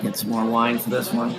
Get some more wine for this one.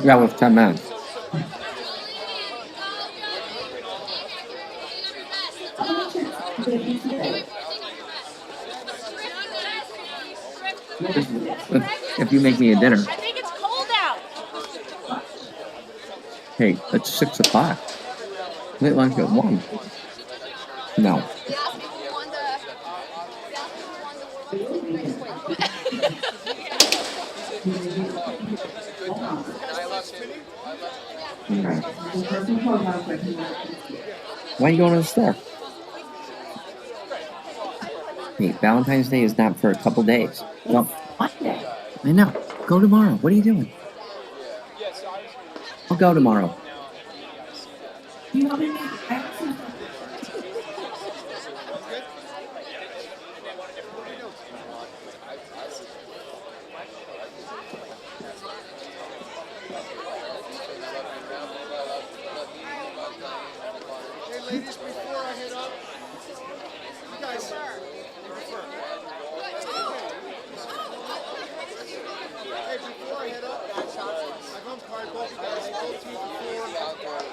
Yeah, with 10 minutes. If you make me a dinner. I think it's cold out. Hey, it's 6 o'clock. Late lunch at 1. No. Why are you going to the store? Hey, Valentine's Day is not for a couple days. No. What day? I know. Go tomorrow. What are you doing? I'll go tomorrow. Ladies, before I head up, you guys, hey, before I head up, I've umpired both you guys, both teams before.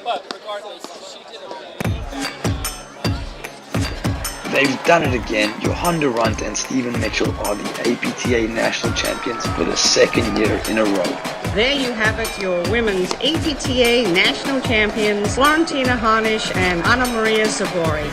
They've done it again. Johan Durant and Stephen Mitchell are the APTA national champions for the second year in a row. There you have it, your women's APTA national champions, Florentina Harnisch and Anna Maria Zabori.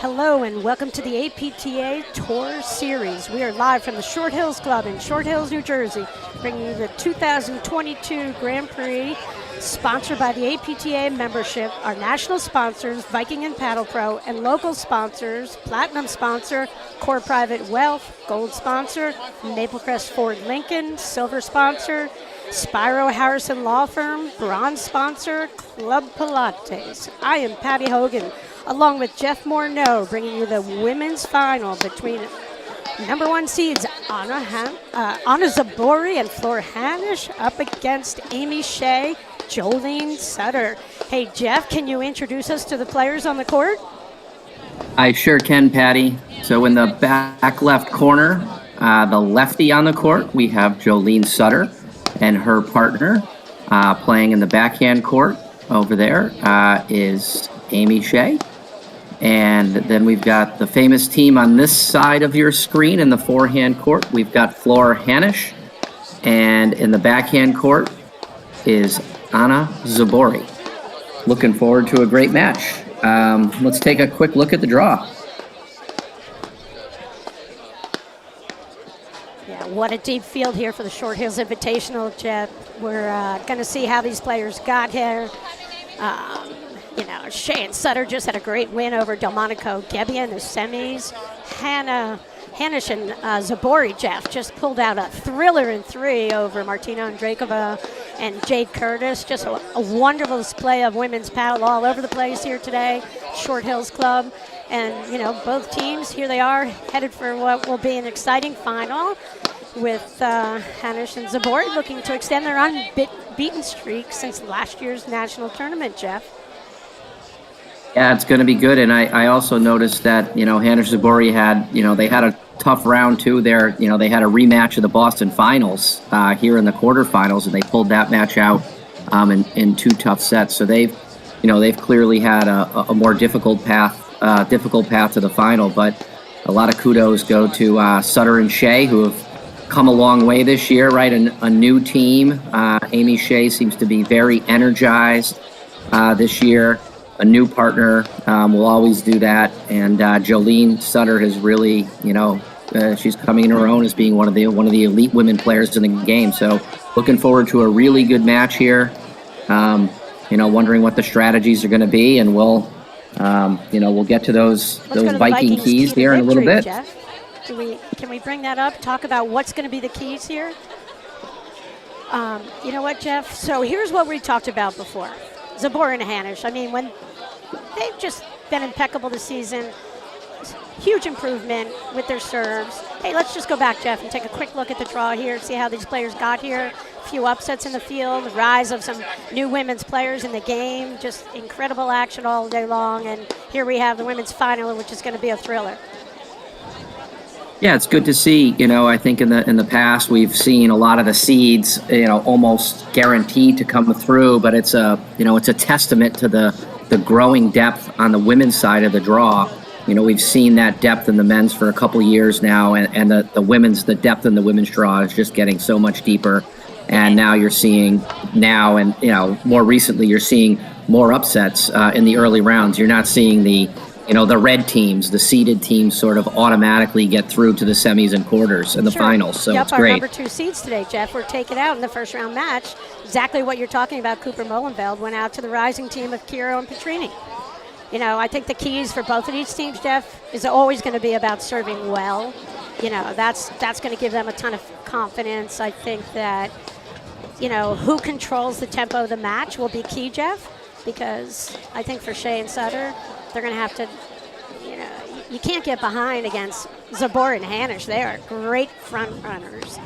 Hello and welcome to the APTA Tour Series. We are live from the Short Hills Club in Short Hills, New Jersey, bringing you the 2022 Grand Prix, sponsored by the APTA membership, our national sponsors, Viking and Paddle Pro, and local sponsors, Platinum sponsor, Core Private Wealth, Gold sponsor, Maplecrest Ford Lincoln, Silver sponsor, Spiro Harrison Law Firm, Bronze sponsor, Club Pilates. I am Patty Hogan, along with Jeff Morneau, bringing you the women's final between number one seeds Anna Zabori and Flor Hanisch up against Amy Shea, Jolene Sutter. Hey, Jeff, can you introduce us to the players on the court? I sure can, Patty. So in the back left corner, the lefty on the court, we have Jolene Sutter and her partner. Playing in the backhand court over there is Amy Shea. And then we've got the famous team on this side of your screen in the forehand court. We've got Flor Hanisch. And in the backhand court is Anna Zabori. Looking forward to a great match. Let's take a quick look at the draw. Yeah, what a deep field here for the Short Hills Invitational, Jeff. We're going to see how these players got here. Shea and Sutter just had a great win over Delmonico Gebbia in the semis. Hanisch and Zabori, Jeff, just pulled out a thriller in 3 over Martina Andreikova and Jade Curtis. Just a wonderful display of women's paddle all over the place here today, Short Hills Club. And, both teams, here they are, headed for what will be an exciting final with Hanisch and Zabori looking to extend their unbeaten streak since last year's national tournament, Jeff. Yeah, it's going to be good. And I also noticed that, Hanisch Zabori had, they had a tough round too there. They had a rematch of the Boston finals here in the quarterfinals, and they pulled that match out in 2 tough sets. So they've clearly had a more difficult path to the final. But a lot of kudos go to Sutter and Shea, who have come a long way this year, right? A new team. Amy Shea seems to be very energized this year. A new partner will always do that, and Jolene Sutter has really, she's coming in her own as being one of the elite women players in the game. So, looking forward to a really good match here. Wondering what the strategies are going to be, and we'll get to those Viking keys here in a little bit. Jeff. Can we bring that up? Talk about what's going to be the keys here. You know what, Jeff? So here's what we talked about before. Zabori and Hanisch. I mean, when they've just been impeccable this season, huge improvement with their serves. Hey, let's just go back, Jeff, and take a quick look at the draw here, see how these players got here. A few upsets in the field, the rise of some new women's players in the game, just incredible action all day long. And here we have the women's final, which is going to be a thriller. Yeah, it's good to see. I think in the past we've seen a lot of the seeds, almost guaranteed to come through. But it's a testament to the growing depth on the women's side of the draw. We've seen that depth in the men's for a couple years now, and the depth in the women's draw is just getting so much deeper. And now you're seeing more recently you're seeing more upsets in the early rounds. You're not seeing the red teams, the seeded teams sort of automatically get through to the semis and quarters and the finals. So it's great. Our number 2 seeds today, Jeff, were taken out in the first round match. Exactly what you're talking about. Cooper Molenveld went out to the rising team of Kiro and Petrini. I think the keys for both of these teams, Jeff, is always going to be about serving well. That's going to give them a ton of confidence. I think that, who controls the tempo of the match will be key, Jeff. because I think for Shea and Sutter, they're going to have to, you can't get behind against Zabor and Hanish. They are great front runners.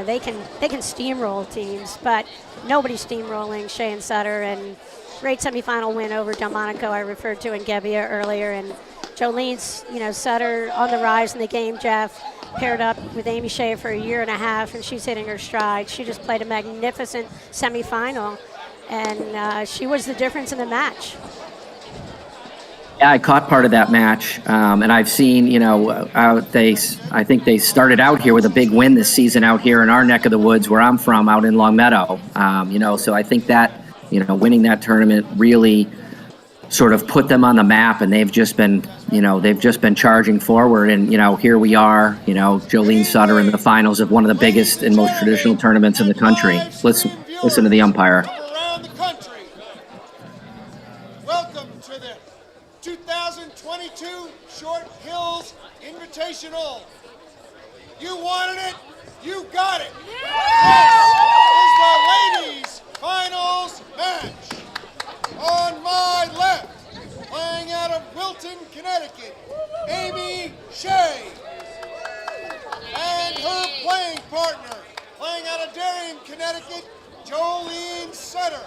They can steamroll teams, but nobody's steamrolling Shea and Sutter. And great semifinal win over Delmonico I referred to in Gebbia earlier. And Jolene's, Sutter on the rise in the game, Jeff, paired up with Amy Shea for a year and a half, and she's hitting her stride. She just played a magnificent semifinal, and she was the difference in the match. Yeah, I caught part of that match, and I've seen, I think they started out here with a big win this season out here in our neck of the woods where I'm from, out in Longmeadow. So I think that, winning that tournament really sort of put them on the map, and they've just been charging forward. And, here we are, Jolene Sutter in the finals of one of the biggest and most traditional tournaments in the country. Let's listen to the umpire. Around the country. Welcome to the 2022 Short Hills Invitational. You wanted it, you got it. This is the ladies' finals match. On my left, playing out of Wilton, Connecticut, Amy Shea. And her playing partner, playing out of Darien, Connecticut, Jolene Sutter.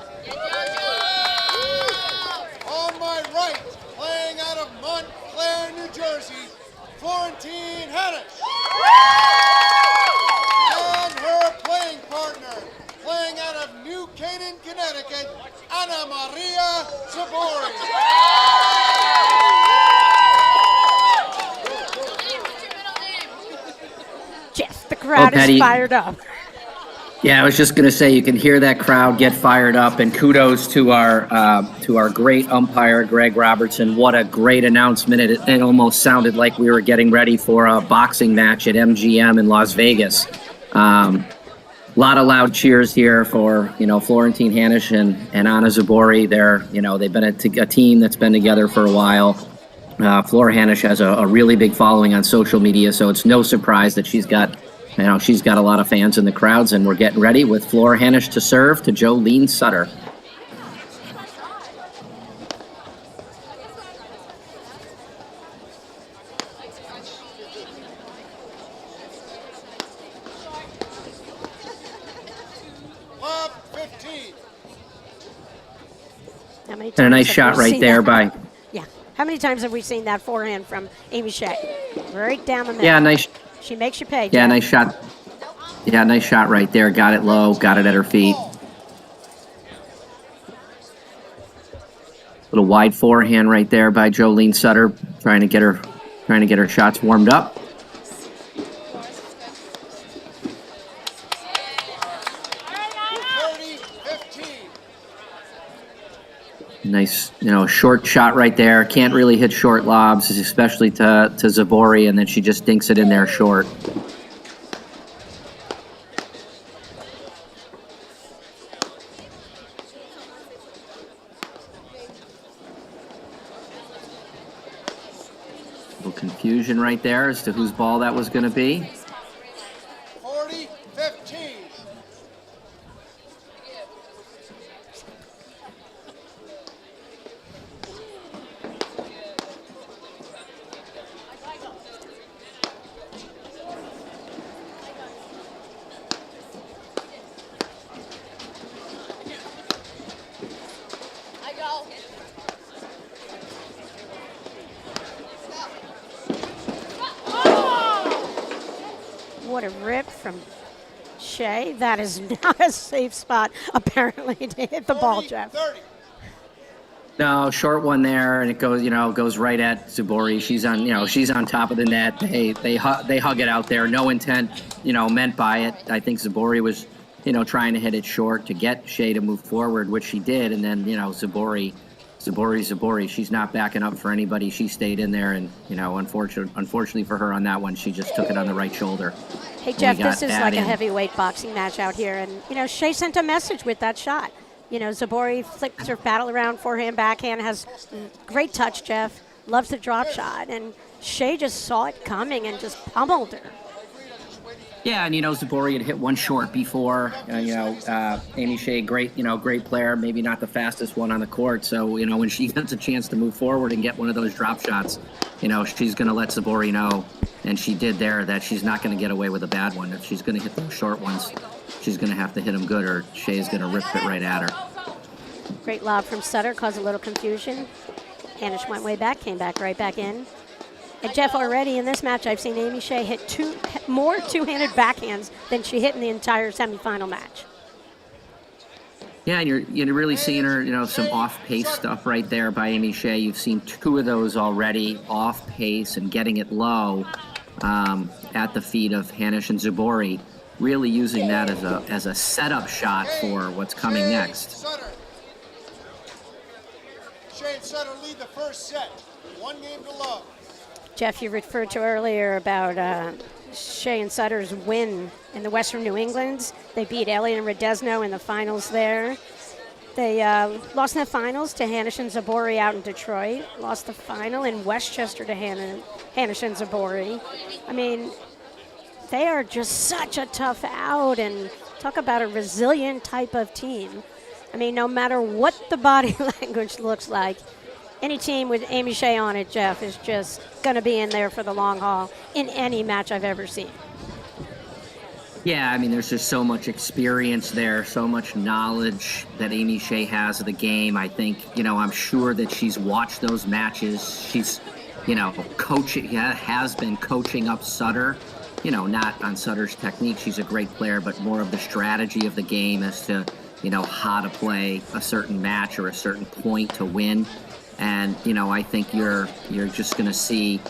On my right, playing out of Montclair, New Jersey, Florentine Hanish. And her playing partner, playing out of New Canaan, Connecticut, Ana Maria Zabori. Jeff, the crowd is fired up. Yeah, I was just going to say, you can hear that crowd get fired up, and kudos to our great umpire, Greg Robertson. What a great announcement. It almost sounded like we were getting ready for a boxing match at MGM in Las Vegas. A lot of loud cheers here for, Florentine Hanish and Ana Zabori. They've been a team that's been together for a while. Flora Hanish has a really big following on social media, so it's no surprise that she's got a lot of fans in the crowds, and we're getting ready with Flora Hanish to serve to Jolene Sutter. And a nice shot right there by... Yeah. How many times have we seen that forehand from Amy Shea? Right down the middle. Yeah, nice. She makes you pay. Yeah, Jeff. nice shot. Yeah, nice shot right there. Got it low, got it at her feet. Little wide forehand right there by Jolene Sutter, trying to get her shots warmed up. Nice, short shot right there. Can't really hit short lobs, especially to Zabori, and then she just dinks it in there short. Little confusion right there as to whose ball that was going to be. 40-15. What a rip from Shea. That is not a safe spot, apparently, to hit the ball, Jeff. 30. No, short one there, and it goes right at Zabori. She's on top of the net. They hug it out there. No intent, meant by it. I think Zabori was, trying to hit it short to get Shea to move forward, which she did, and then, Zabori. She's not backing up for anybody. She stayed in there, and unfortunately for her on that one, she just took it on the right shoulder. Hey Jeff, this is like a heavyweight boxing match out here, and Shea sent a message with that shot. Zabori flips her battle around, forehand, backhand, has great touch. Jeff loves the drop shot, and Shea just saw it coming and just pummeled her. Yeah, and Zabori had hit one short before. Amy Shea, great player, maybe not the fastest one on the court. So when she gets a chance to move forward and get one of those drop shots, she's going to let Zabori know, and she did there, that she's not going to get away with a bad one. If she's going to hit those short ones, she's going to have to hit them good, or Shea's going to rip it right at her. Great lob from Sutter, caused a little confusion. Hanish went way back, came back right back in. And Jeff, already in this match, I've seen Amy Shea hit more two-handed backhands than she hit in the entire semifinal match. Yeah, and you're really seeing her, some off-pace stuff right there by Amy Shea. You've seen 2 of those already, off-pace and getting it low at the feet of Hanish and Zabori, really using that as a setup shot for what's coming next. Shea and Sutter lead the first set, 1-game to love. Jeff, you referred to earlier about Shea and Sutter's win in the Western New England. They beat Elliott and Radesno in the finals there. They lost in the finals to Hanish and Zabori out in Detroit. Lost the final in Westchester to Hanish and Zabori. I mean, they are just such a tough out, and talk about a resilient type of team. I mean, no matter what the body language looks like, any team with Amy Shea on it, Jeff, is just going to be in there for the long haul in any match I've ever seen. Yeah, I mean, there's just so much experience there, so much knowledge that Amy Shea has of the game. I think, I'm sure that she's watched those matches. She's, has been coaching up Sutter, not on Sutter's technique. She's a great player, but more of the strategy of the game as to, how to play a certain match or a certain point to win. And, I think you're just going to see,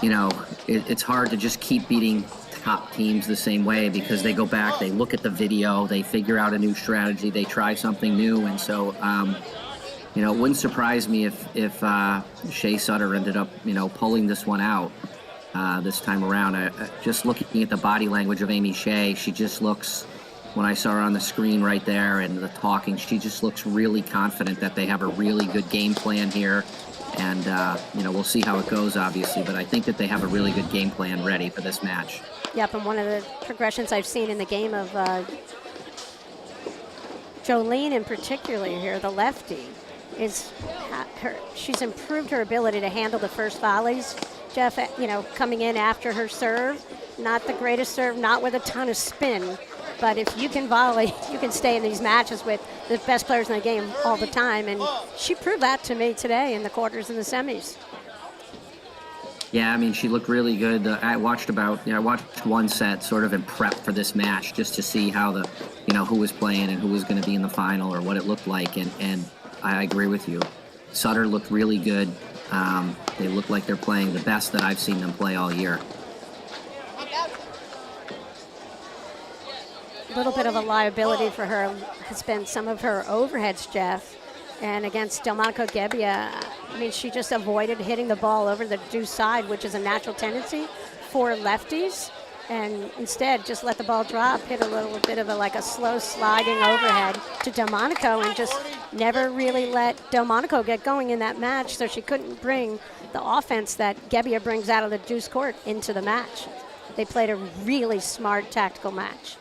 it's hard to just keep beating top teams the same way, because they go back, they look at the video, they figure out a new strategy, they try something new. And so, it wouldn't surprise me if Shea Sutter ended up, pulling this one out this time around. Just looking at the body language of Amy Shea, she just looks, when I saw her on the screen right there and the talking, she just looks really confident that they have a really good game plan here. And, we'll see how it goes, obviously, but I think that they have a really good game plan ready for this match. Yep, and one of the progressions I've seen in the game of Jolene in particular here, the lefty, is she's improved her ability to handle the first volleys. Jeff, coming in after her serve, not the greatest serve, not with a ton of spin. But if you can volley, you can stay in these matches with the best players in the game all the time. And she proved that to me today in the quarters and the semis. Yeah, I mean, she looked really good. I watched one set sort of in prep for this match, just to see how who was playing and who was going to be in the final or what it looked like. And I agree with you. Sutter looked really good. They look like they're playing the best that I've seen them play all year. A little bit of a liability for her has been some of her overheads, Jeff. And against Delmonico Gebbia, I mean, she just avoided hitting the ball over the deuce side, which is a natural tendency for lefties, and instead just let the ball drop, hit a little bit of a slow sliding overhead to Delmonico, and just never really let Delmonico get going in that match, so she couldn't bring the offense that Gebbia brings out of the deuce court into the match. They played a really smart tactical match.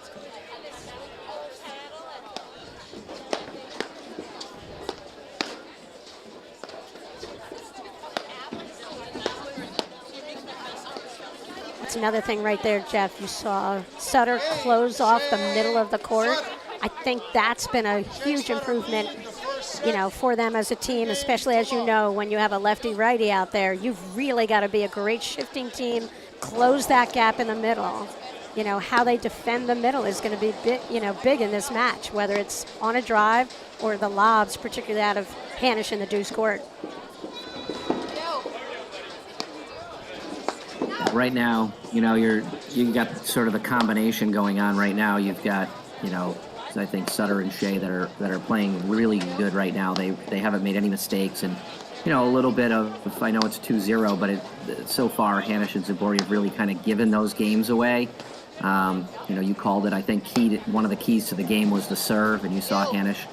Another thing right there, Jeff, you saw Sutter close off the middle of the court. I think that's been a huge improvement, for them as a team, especially as when you have a lefty-righty out there. You've really got to be a great shifting team, close that gap in the middle. How they defend the middle is going to be big in this match, whether it's on a drive or the lobs, particularly out of Hanish in the deuce court. Right now, you got sort of a combination going on right now. You've got, I think Sutter and Shea that are playing really good right now. They haven't made any mistakes, and a little bit of, I know it's 2-0, but so far Hanish and Zabori have really kind of given those games away. You called it. I think one of the keys to the game was the serve, and you saw Hanish,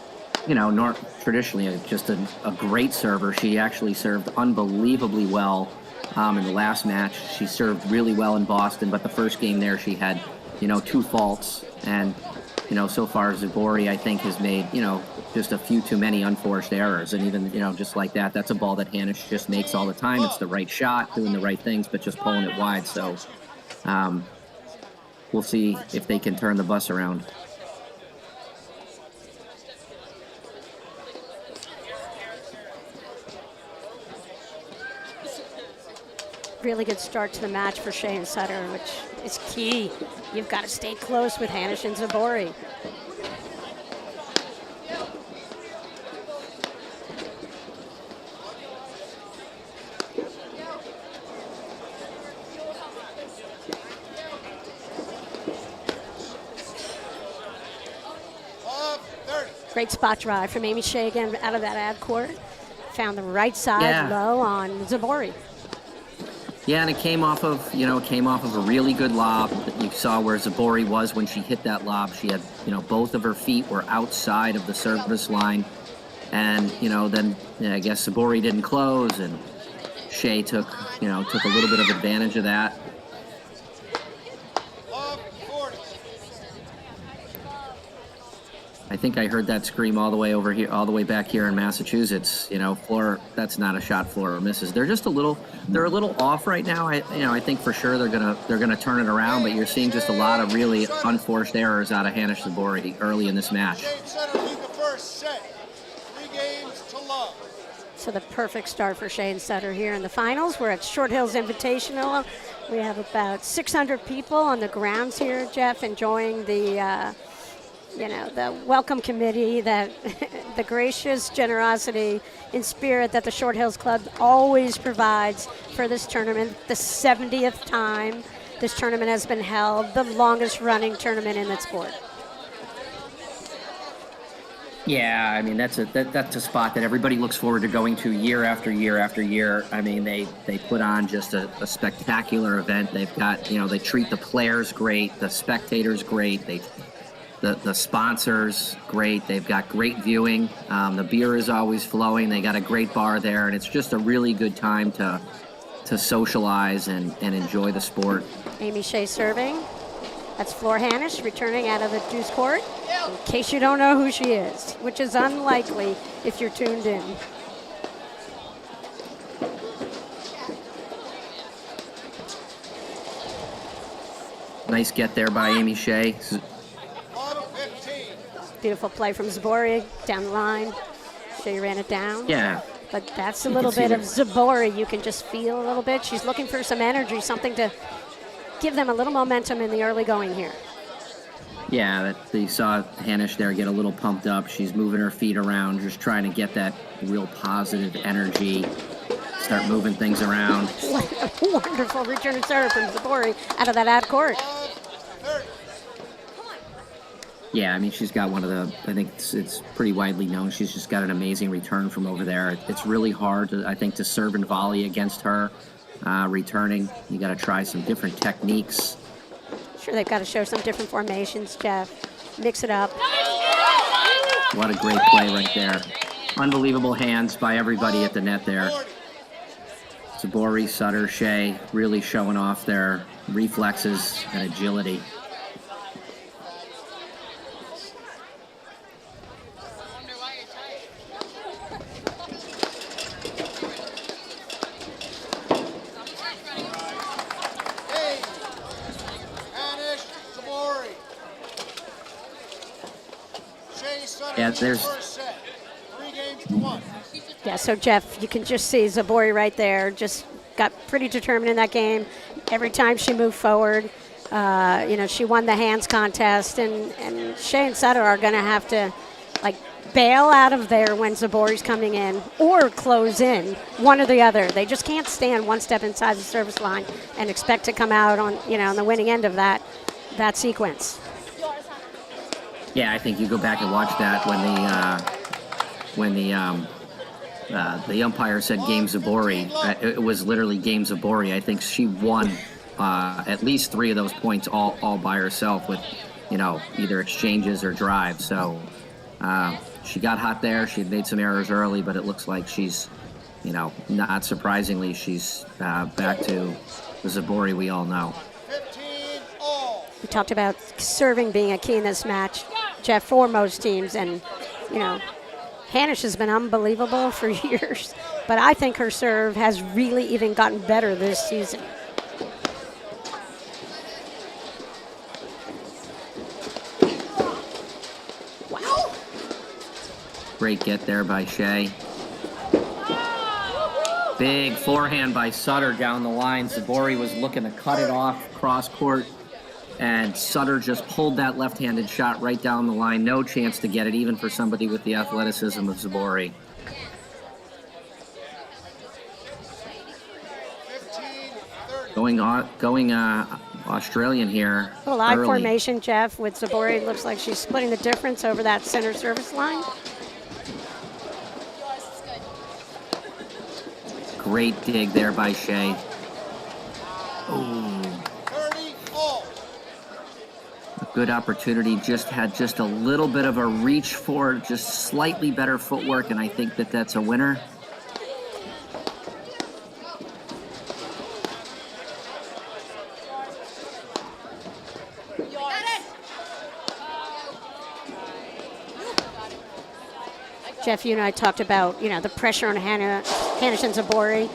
traditionally just a great server. She actually served unbelievably well. In the last match, she served really well in Boston, but the first game there she had two faults. And, so far Zabori, I think, has made, just a few too many unforced errors. And even, just like that, that's a ball that Hanisch just makes all the time. It's the right shot, doing the right things, but just pulling it wide. So we'll see if they can turn the bus around. Really good start to the match for Shea and Sutter, which is key. You've got to stay close with Hanisch and Zabori. Great spot drive from Amy Shea again out of that ad court. Found the right side low on Zabori. Yeah, and it came off of a really good lob. You saw where Zabori was when she hit that lob. She had, both of her feet were outside of the service line. And, then I guess Zabori didn't close, and Shea took a little bit of advantage of that. I think I heard that scream all the way over here, all the way back here in Massachusetts. Flora, that's not a shot Flora misses. They're just a little off right now. I think for sure they're gonna turn it around, but you're seeing just a lot of really unforced errors out of Hanisch Zabori early in this match. So the perfect start for Shea and Sutter here in the finals. We're at Short Hills Invitational. We have about 600 people on the grounds here, Jeff, enjoying the welcome committee, that the gracious generosity in spirit that the Short Hills Club always provides for this tournament. The 70th time this tournament has been held, the longest running tournament in the sport. Yeah, I mean, that's a spot that everybody looks forward to going to year after year after year. I mean, they put on just a spectacular event. They've got, they treat the players great, the spectators great, the sponsors, great. They've got great viewing. The beer is always flowing. They got a great bar there, and it's just a really good time to socialize and enjoy the sport. Amy Shea serving. That's Flora Hanisch returning out of the deuce court, in case you don't know who she is, which is unlikely if you're tuned in. Nice get there by Amy Shea. Beautiful play from Zabori down the line. Shea ran it down. Yeah. But that's a little bit of Zabori. You can just feel a little bit. She's looking for some energy, something to give them a little momentum in the early going here. Yeah, you saw Hanisch there get a little pumped up. She's moving her feet around, just trying to get that real positive energy, start moving things around. What a wonderful return serve from Zabori out of that ad court. Yeah, I mean, she's got one of the, I think it's pretty widely known, she's just got an amazing return from over there. It's really hard, to serve and volley against her returning. You got to try some different techniques. Sure, they've got to show some different formations, Jeff. Mix it up. What a great play right there. Unbelievable hands by everybody at the net there. Zabori, Sutter, Shea really showing off their reflexes and agility. Yeah, Yeah, so Jeff, you can just see Zabori right there, just got pretty determined in that game. Every time she moved forward, she won the hands contest, and Shea and Sutter are going to have to, bail out of there when Zabori's coming in or close in, one or the other. They just can't stand one step inside the service line and expect to come out on the winning end of that sequence. Yeah, I think you go back and watch that when the umpire said game Zabori. It was literally game Zabori. I think she won at least 3 of those points all by herself with either exchanges or drives. So she got hot there. She had made some errors early, but it looks like she's not surprisingly, she's back to the Zabori we all know. 15 all. We talked about serving being a key in this match, Jeff, for most teams. And, you know, Hanish has been unbelievable for years, but I think her serve has really even gotten better this season. Wow. Great get there by Shea. Big forehand by Sutter down the line. Zabori was looking to cut it off cross court, and Sutter just pulled that left-handed shot right down the line. No chance to get it, even for somebody with the athleticism of Zabori. 15-30. Going Australian here. Little I early. formation, Jeff, with Zabori. Looks like she's splitting the difference over that center service line. Great dig there by Shea. Oh, 30 all. a good opportunity. Just had just a little bit of a reach for it, just slightly better footwork, and I think that that's a winner. Jeff, you and I talked about, you know, the pressure on Hanish and Zabori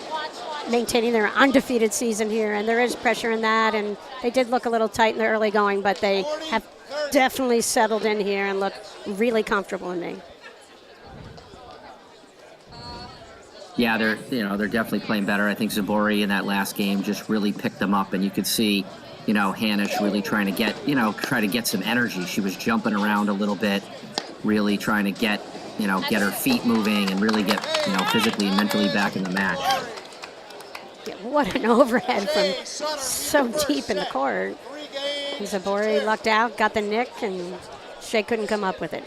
maintaining their undefeated season here, and there is pressure in that, and they did look a little tight in the early going, but they have definitely settled in here and look really comfortable in me. Yeah, they're definitely playing better. I think Zabori in that last game just really picked them up, and you could see, you know, Hanish really trying to try to get some energy. She was jumping around a little bit, really trying to get her feet moving and really get, physically and mentally back in the match. Yeah, what an overhead from so deep in the court. And Zabori lucked out, got the nick, and Shea couldn't come up with it.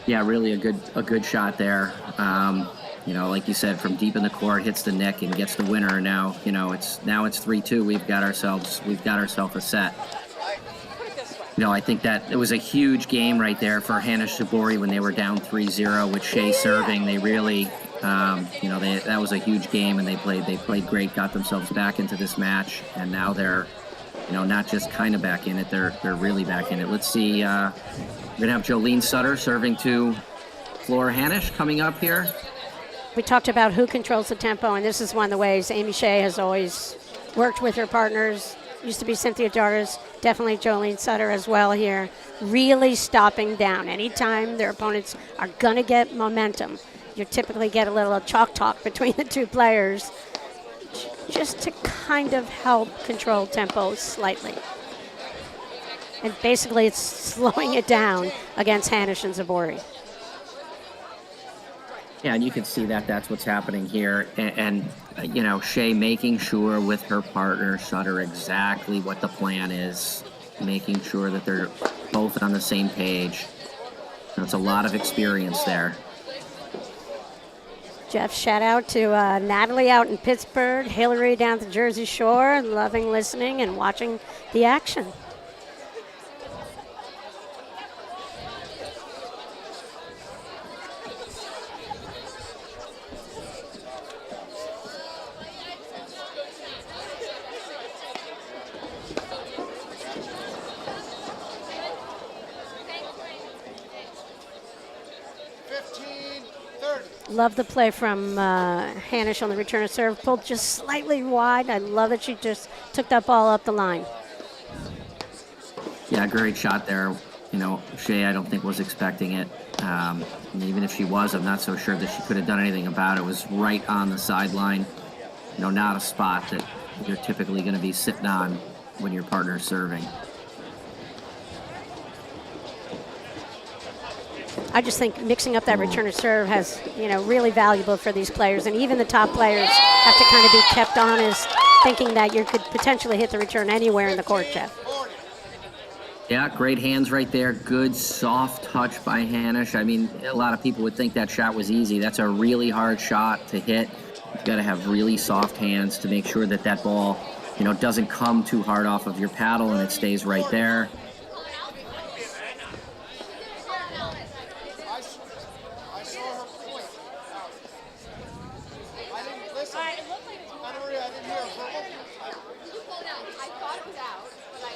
Yeah, really a good shot there. Like you said, from deep in the court, hits the nick and gets the winner. Now, it's 3-2. We've got ourselves a set. I think that it was a huge game right there for Hanish Zabori when they were down 3-0 with Shea serving. They really, that was a huge game, and they played great, got themselves back into this match, and now they're, not just kind of back in it, they're really back in it. Let's see, we're gonna have Jolene Sutter serving to Flora Hanish coming up here. We talked about who controls the tempo, and this is one of the ways Amy Shea has always worked with her partners. Used to be Cynthia Jarvis, definitely Jolene Sutter as well here. Really stopping down. Anytime their opponents are going to get momentum, you typically get a little chalk talk between the two players just to kind of help control tempo slightly. And basically it's slowing it down against Hanish and Zabori. Yeah, and you can see that that's what's happening here. And Shea making sure with her partner, Sutter, exactly what the plan is, making sure that they're both on the same page. That's a lot of experience there. Jeff, shout out to Natalie out in Pittsburgh, Hillary down the Jersey Shore, loving listening and watching the action. Love the play from Hanish on the return of serve. Pulled just slightly wide. I love that she just took that ball up the line. Yeah, great shot there. Shea, I don't think was expecting it. And even if she was, I'm not so sure that she could have done anything about it. It was right on the sideline. Not a spot that you're typically going to be sitting on when your partner's serving. I just think mixing up that return to serve has, really valuable for these players. And even the top players have to kind of be kept honest, thinking that you could potentially hit the return anywhere in the court, Jeff. Yeah, great hands right there. Good soft touch by Hanish. I mean, a lot of people would think that shot was easy. That's a really hard shot to hit. You've got to have really soft hands to make sure that that ball, doesn't come too hard off of your paddle and it stays right there.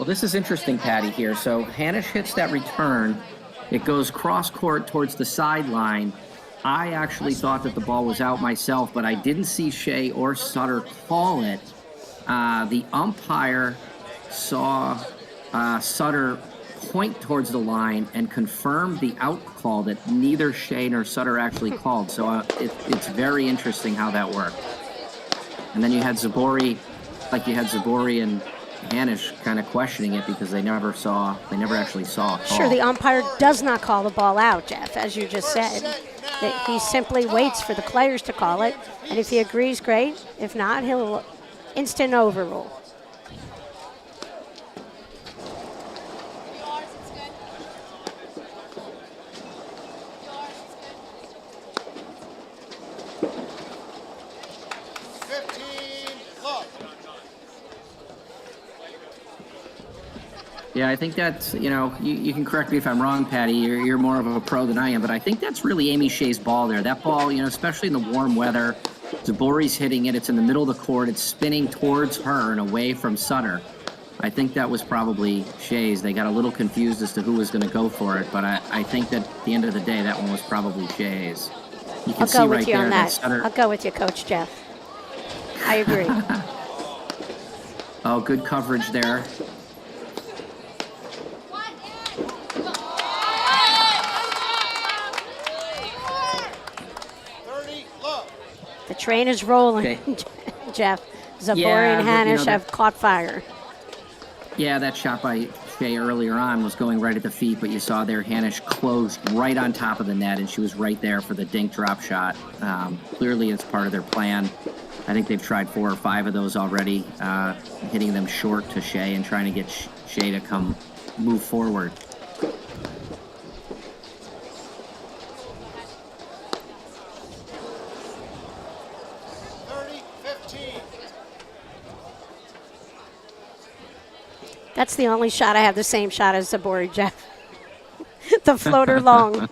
Well, this is interesting, Patty, here. So Hanish hits that return. It goes cross court towards the sideline. I actually thought that the ball was out myself, but I didn't see Shea or Sutter call it. The umpire saw Sutter point towards the line and confirmed the out call that neither Shea nor Sutter actually called. So it's very interesting how that worked. And then you had Zabori and Hanish kind of questioning it because they never actually saw a call. Sure, the umpire does not call the ball out, Jeff, as you just said. He simply waits for the players to call it, and if he agrees, great. If not, he'll instant overrule. Yeah, I think that's, you can correct me if I'm wrong, Patty. You're more of a pro than I am, but I think that's really Amy Shea's ball there. That ball, especially in the warm weather, Zabori's hitting it. It's in the middle of the court. It's spinning towards her and away from Sutter. I think that was probably Shea's. They got a little confused as to who was going to go for it, but I think that at the end of the day, that one was probably Shea's. You can I'll go with right you there on that. Sutter... I'll go with you, Coach Jeff. I agree. Oh, good coverage there. The train is rolling, okay. Jeff. Zabori and Hanish have caught fire. Yeah, that shot by Shea earlier on was going right at the feet, but you saw there Hanish closed right on top of the net, and she was right there for the dink drop shot. Clearly, it's part of their plan. I think they've tried 4 or 5 of those already, hitting them short to Shea and trying to get Shea to move forward. That's the only shot I have the same shot as Zabori, Jeff. The floater long.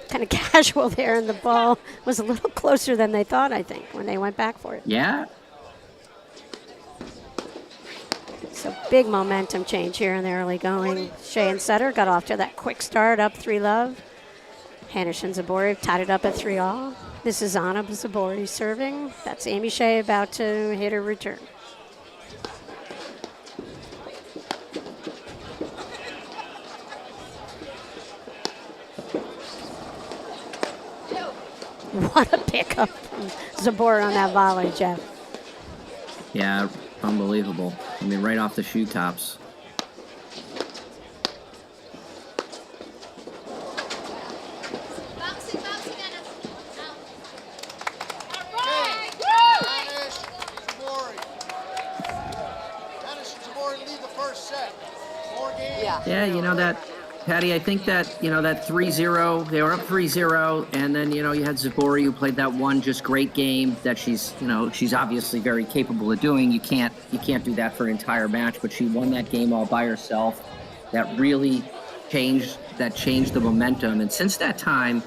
Kind of casual there, and the ball was a little closer than they thought, I think, when they went back for it. Yeah. So big momentum change here in the early going. Shea and Sutter got off to that quick start, up 3-love. Hanish and Zabori tied it up at 3-all. This is Anna Zabori serving. That's Amy Shea about to hit her return. What a pickup from Zabori on that volley, Jeff. Yeah, unbelievable. I mean, right off the shoe tops. Yeah, that, Patty, I think that, that 3-0, they were up 3-0, and then, you had Zabori who played that one just great game that she's obviously very capable of doing. You can't do that for an entire match, but she won that game all by herself. That really changed the momentum. And since that time,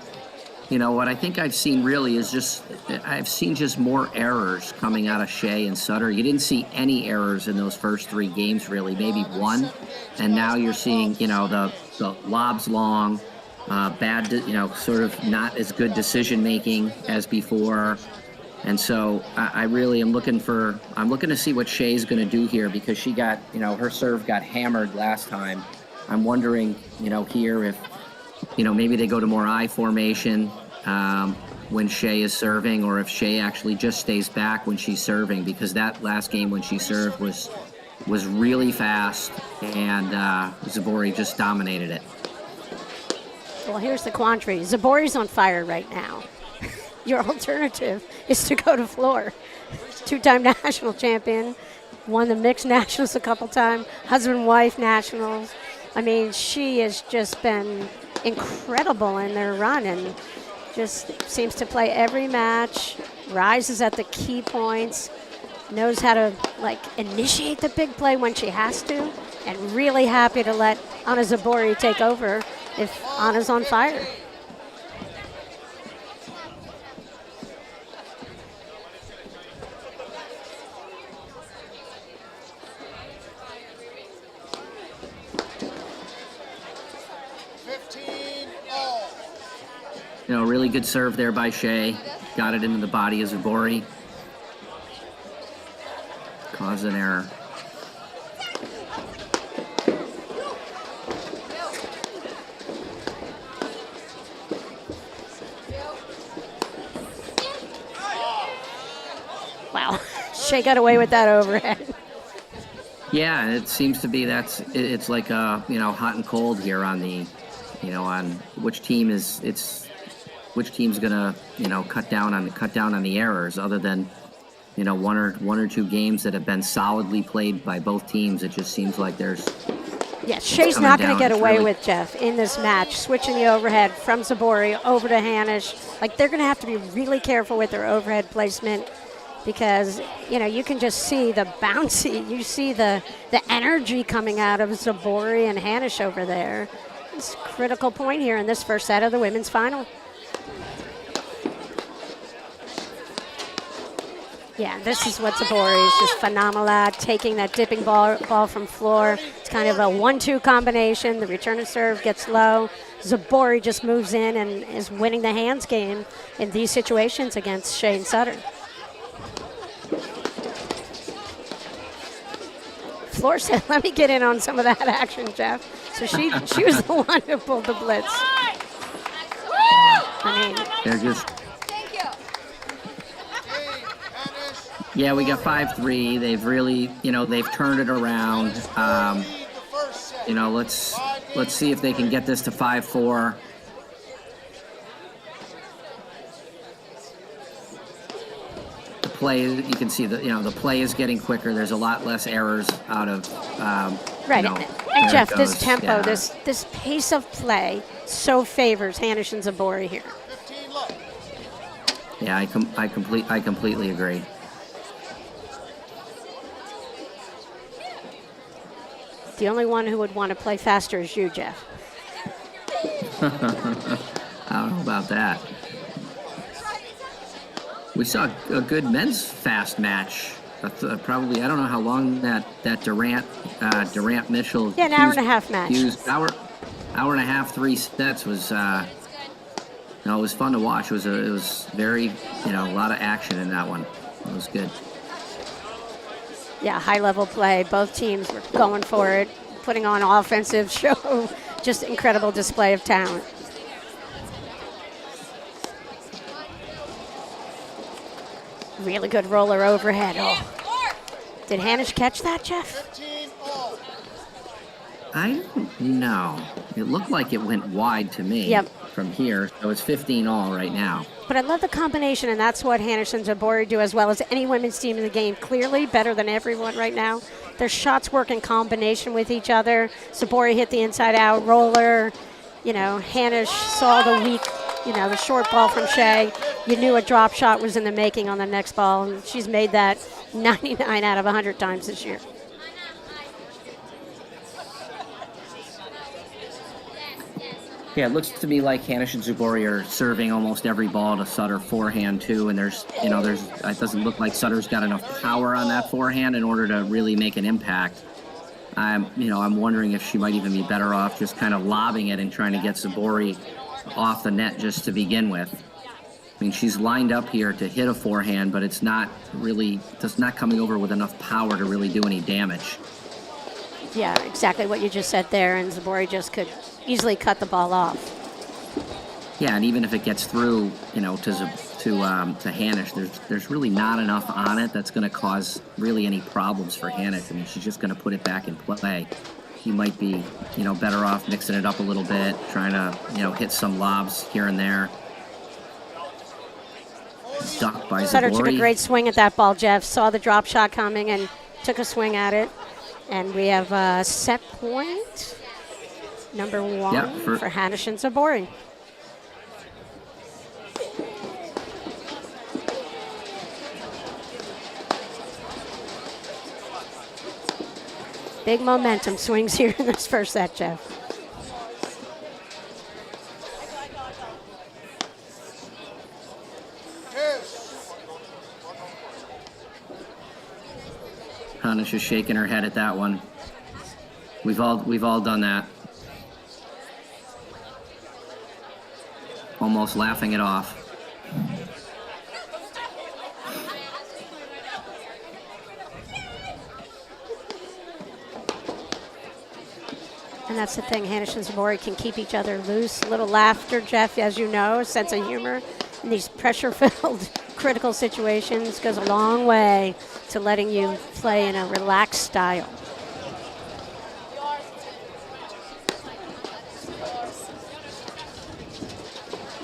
what I think I've seen really is just more errors coming out of Shea and Sutter. You didn't see any errors in those first 3 games, really, maybe one. And now you're seeing, the lobs long, bad, sort of not as good decision making as before. And so I really am looking to see what Shea's going to do here, because she got, her serve got hammered last time. I'm wondering, here if, maybe they go to more I formation when Shea is serving, or if Shea actually just stays back when she's serving, because that last game when she served was really fast, and Zabori just dominated it. Well, here's the quandary. Zabori's on fire right now. Your alternative is to go to floor. 2-time national champion, won the mixed nationals a couple times, husband-wife nationals. I mean, she has just been incredible in their run, and just seems to play every match, rises at the key points, knows how to initiate the big play when she has to, and really happy to let Anna Zabori take over if Anna's on fire. really good serve there by Shea. Got it into the body of Zabori. Caused an error. Wow. Shea got away with that overhead. Yeah, it seems to be it's like hot and cold here on the, on which team's gonna cut down on the errors. Other than one or two games that have been solidly played by both teams, it just seems like there's. Yeah, Shea's not going to get away with, Jeff, in this match, switching the overhead from Zabori over to Hanish. Like, they're going to have to be really careful with their overhead placement because, you can just see the bouncy, you see the energy coming out of Zabori and Hanish over there. It's a critical point here in this first set of the women's final. Yeah, this is what Zabori is just phenomenal at, taking that dipping ball from floor. It's kind of a 1-2 combination. The return of serve gets low. Zabori just moves in and is winning the hands game in these situations against Shane Sutter. Floor said, let me get in on some of that action, Jeff. So she was the one who pulled the blitz. I mean, they're just. Yeah, we got 5-3. They've really, they've turned it around. Let's see if they can get this to 5-4. The play, you can see the play is getting quicker. There's a lot less errors out of. Right, and Jeff, this tempo, this pace of play so favors Hanish and Zabori here. Yeah, I completely agree. The only one who would want to play faster is you, Jeff. I don't know about that. We saw a good men's fast match. Probably, I don't know how long that Durant Mitchell. Yeah, an hour and a half match. Hour and a half, 3 sets was. It was fun to watch. It was very, a lot of action in that one. It was good. Yeah, high-level play. Both teams were going for it, putting on offensive show. Just incredible display of talent. Really good roller overhead. Oh. Did Hanish catch that, Jeff? I don't know. It looked like it went wide to me from here, so it's 15-all right now. But I love the combination, and that's what Hanish and Zabori do as well as any women's team in the game. Clearly better than everyone right now. Their shots work in combination with each other. Zabori hit the inside-out roller. Hanish saw the weak, the short ball from Shea. You knew a drop shot was in the making on the next ball, and she's made that 99 out of 100 times this year. Yeah, it looks to me like Hanish and Zabori are serving almost every ball to Sutter forehand too, and it doesn't look like Sutter's got enough power on that forehand in order to really make an impact. I'm wondering if she might even be better off just kind of lobbing it and trying to get Zabori off the net just to begin with. I mean, she's lined up here to hit a forehand, but it's not coming over with enough power to really do any damage. Yeah, exactly what you just said there, and Zabori just could easily cut the ball off. Yeah, and even if it gets through, to Hanish, there's really not enough on it that's going to cause really any problems for Hanish. I mean, she's just going to put it back in play. You might be, better off mixing it up a little bit, trying to, hit some lobs here and there. Ducked by Sutter Zabori. took a great swing at that ball, Jeff. Saw the drop shot coming and took a swing at it. And we have a set point, number 1 for Hanish and Zabori. Big momentum swings here in this first set, Jeff. Hanish is shaking her head at that one. We've all done that. almost laughing it off. And that's the thing, Hanish and Zabori can keep each other loose. A little laughter, Jeff, as you know, sense of humor in these pressure-filled, critical situations goes a long way to letting you play in a relaxed style.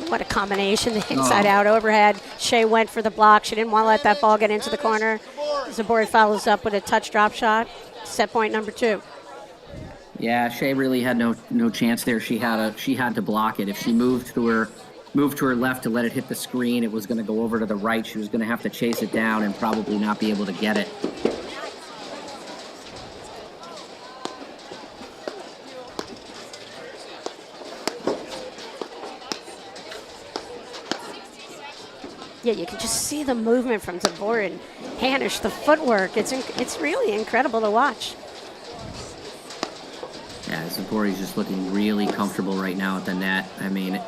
What a combination, the inside-out overhead. Shea went for the block. She didn't want to let that ball get into the corner. Zabori follows up with a touch drop shot. Set point number 2. Yeah, Shea really had no chance there. She had to block it. If she moved to her left to let it hit the screen, it was going to go over to the right. She was going to have to chase it down and probably not be able to get it. Yeah, you can just see the movement from Zabori and Hanish, the footwork. It's really incredible to watch. Yeah, Zabori's just looking really comfortable right now at the net. I mean,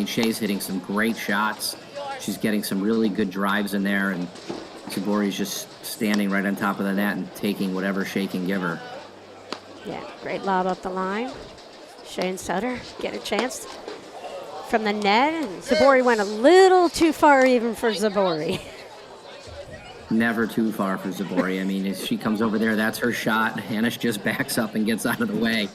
Shea's hitting some great shots. She's getting some really good drives in there, and Zabori's just standing right on top of the net and taking whatever Shea can give her. Yeah, great lob up the line. Shea and Sutter get a chance from the net, and Zabori went a little too far even for Zabori. Never too far for Zabori. I mean, if she comes over there, that's her shot. Hanish just backs up and gets out of the way.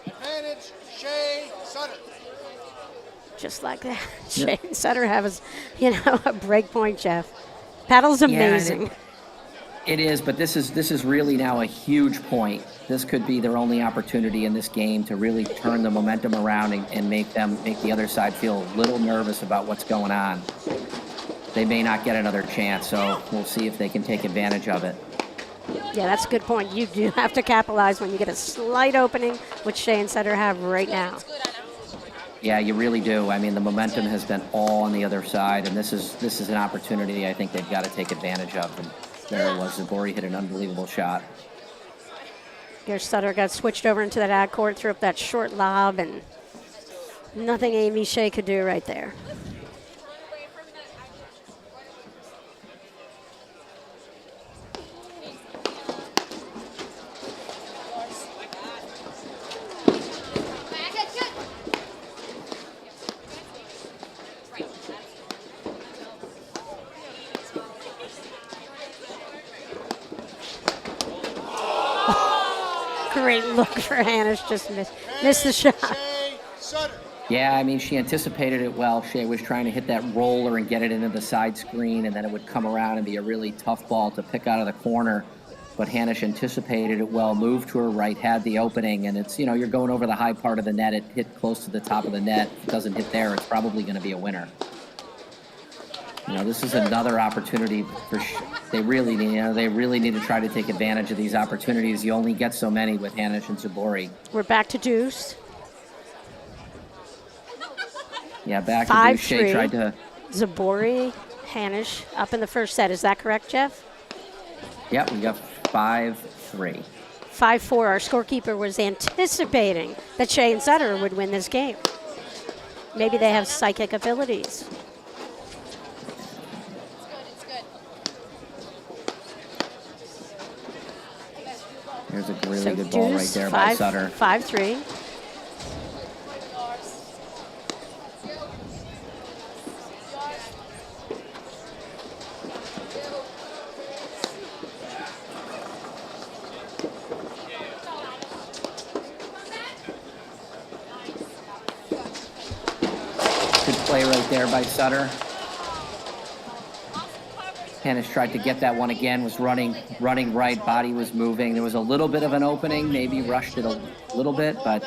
Advantage, Shea Sutter. Just like that. Shea and Sutter have a break point, Jeff. Paddle's amazing. Yeah, it is, but this is really now a huge point. This could be their only opportunity in this game to really turn the momentum around and make the other side feel a little nervous about what's going on. They may not get another chance, so we'll see if they can take advantage of it. Yeah, that's a good point. You do have to capitalize when you get a slight opening, which Shea and Sutter have right now. Yeah, you really do. I mean, the momentum has been all on the other side, and this is an opportunity I think they've got to take advantage of. And there it was. Zabori hit an unbelievable shot. Here's Sutter got switched over into that ad court, threw up that short lob, and nothing Amy Shea could do right there. Great look for Hanish, just missed the shot. Shea Sutter. Yeah, I mean, she anticipated it well. Shea was trying to hit that roller and get it into the side screen, and then it would come around and be a really tough ball to pick out of the corner. But Hanish anticipated it well, moved to her right, had the opening, and it's, you're going over the high part of the net. It hit close to the top of the net. If it doesn't hit there, it's probably going to be a winner. This is another opportunity for they really need to try to take advantage of these opportunities. You only get so many with Hanish and Zabori. We're back to deuce. Yeah, back to deuce. Shea tried to. Zabori, Hanish up in the first set. Is that correct, Jeff? Yep, we got 5-3. 5-4. Our scorekeeper was anticipating that Shea and Sutter would win this game. Maybe they have psychic abilities. There's a really good ball right there by Sutter. 5-3. Good play right there by Sutter. Hanish tried to get that one again, was running right, body was moving. There was a little bit of an opening, maybe rushed it a little bit, but...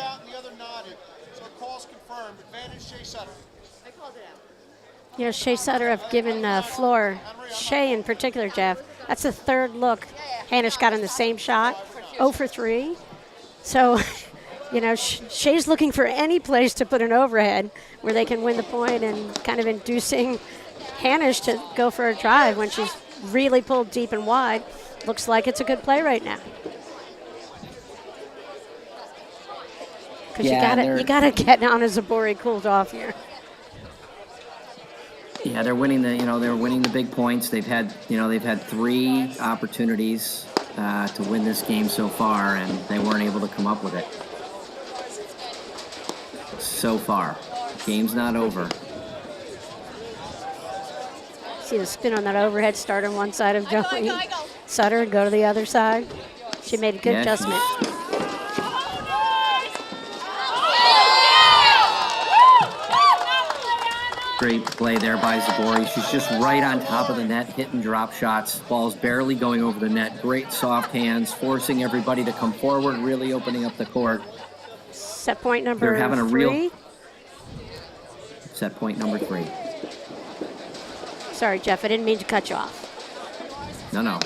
Yeah, Shea Sutter have given floor. Shea in particular, Jeff. That's the third look Hanish got in the same shot, 0 for 3. So, Shea's looking for any place to put an overhead where they can win the point and kind of inducing Hanish to go for a drive when she's really pulled deep and wide. Looks like it's a good play right now. Because you gotta get Anna Zabori cooled off here. Yeah, they're winning the big points. They've had 3 opportunities to win this game so far, and they weren't able to come up with it. So far, game's not over. See the spin on that overhead, start on one side of Jolene Sutter and go to the other side. She made a good adjustment. Great play there by Zabori. She's just right on top of the net, hitting drop shots. Ball's barely going over the net. Great soft hands, forcing everybody to come forward, really opening up the court. Set point number They're having a 3. real set point number 3. Sorry, Jeff, I didn't mean to cut you off. No.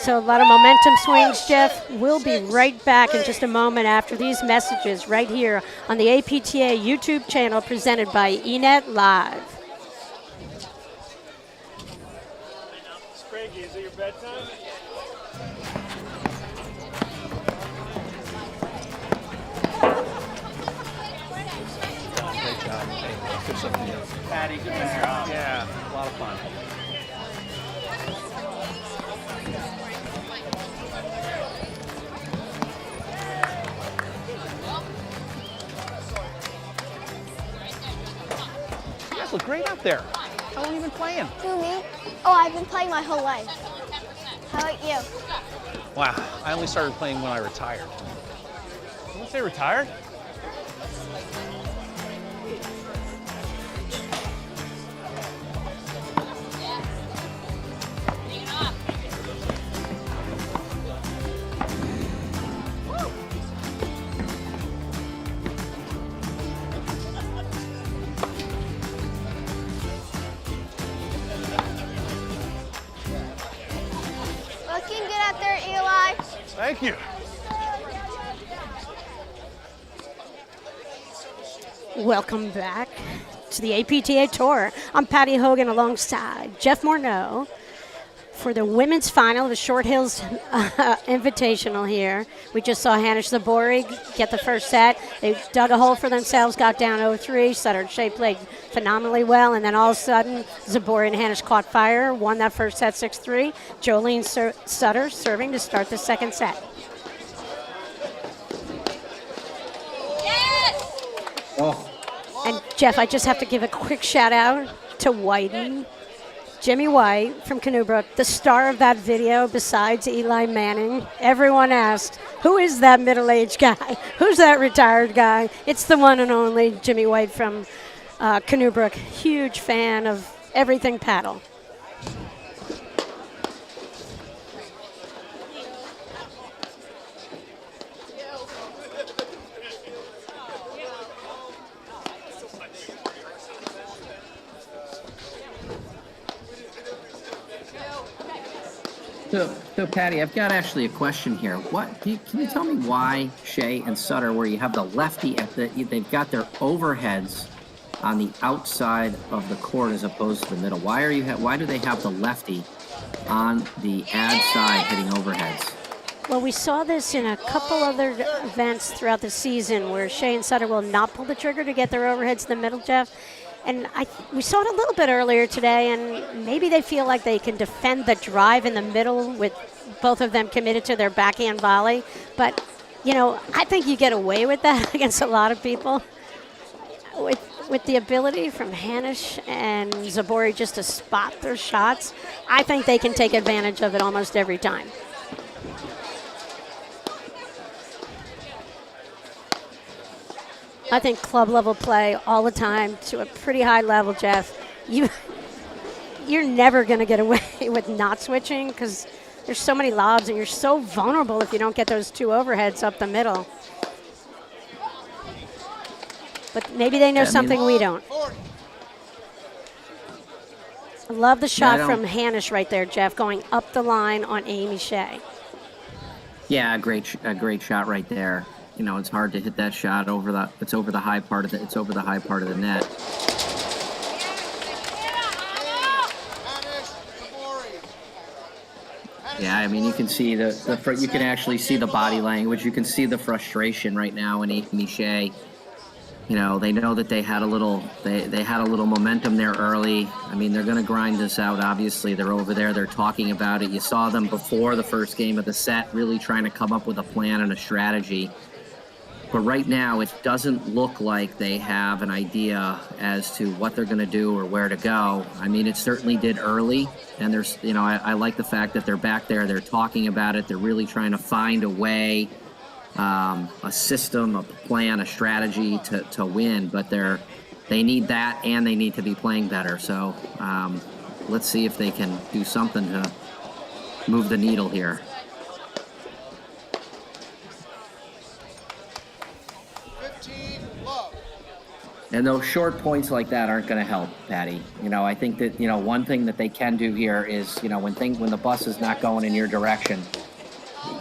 So a lot of momentum swings, Jeff. We'll be right back in just a moment after these messages right here on the APTA YouTube channel presented by eNet Live. Craigie, is it your bedtime? Great job. Hey, good stuff to you. Patty, good job. Yeah, a lot of fun. You guys look great out there. How long have you been playing? Who, me? Oh, I've been playing my whole life. How about you? Wow, I only started playing when I retired. Did you say retired? Looking good out there, Eli. Thank you. Welcome back to the APTA Tour. I'm Patty Hogan alongside Jeff Morneau for the women's final of the Short Hills Invitational here. We just saw Hanish Zabori get the first set. They dug a hole for themselves, got down 0-3. Sutter and Shea played phenomenally well, and then all of a sudden, Zabori and Hanish caught fire, won that first set 6-3. Jolene Sutter serving to start the second set. Oh, And Jeff, I just have to give a quick shout out to Whitey, Jimmy White from Canoebrook, the star of that video besides Eli Manning. Everyone asked, who is that middle-aged guy? Who's that retired guy? It's the one and only Jimmy White from Canoebrook. Huge fan of everything paddle. So Patty, I've got actually a question here. Can you tell me why Shea and Sutter, where you have the lefty they've got their overheads on the outside of the court as opposed to the middle? Why do they have the lefty on the ad side hitting overheads? Well, we saw this in a couple other events throughout the season where Shea and Sutter will not pull the trigger to get their overheads in the middle, Jeff. And we saw it a little bit earlier today, and maybe they feel like they can defend the drive in the middle with both of them committed to their backhand volley. But, I think you get away with that against a lot of people. With the ability from Hanish and Zabori just to spot their shots, I think they can take advantage of it almost every time. I think club level play all the time to a pretty high level, Jeff. You're never going to get away with not switching because there's so many lobs and you're so vulnerable if you don't get those two overheads up the middle. But maybe they know something we don't. I love the shot from Hanish right there, Jeff, going up the line on Amy Shea. Yeah, a great shot right there. it's hard to hit that shot over the. It's over the high part of the. It's over the high part of the net. Yeah, I mean, you can see you can actually see the body language. You can see the frustration right now in Amy Shea. They know that they had a little momentum there early. I mean, they're going to grind this out. Obviously, they're over there. They're talking about it. You saw them before the first game of the set, really trying to come up with a plan and a strategy. But right now, it doesn't look like they have an idea as to what they're going to do or where to go. I mean, it certainly did early. And there's, I like the fact that they're back there. They're talking about it. They're really trying to find a way, a system, a plan, a strategy to win. But they need that, and they need to be playing better. So let's see if they can do something to move the needle here. And those short points like that aren't going to help, Patty. I think that, one thing that they can do here is, when the bus is not going in your direction,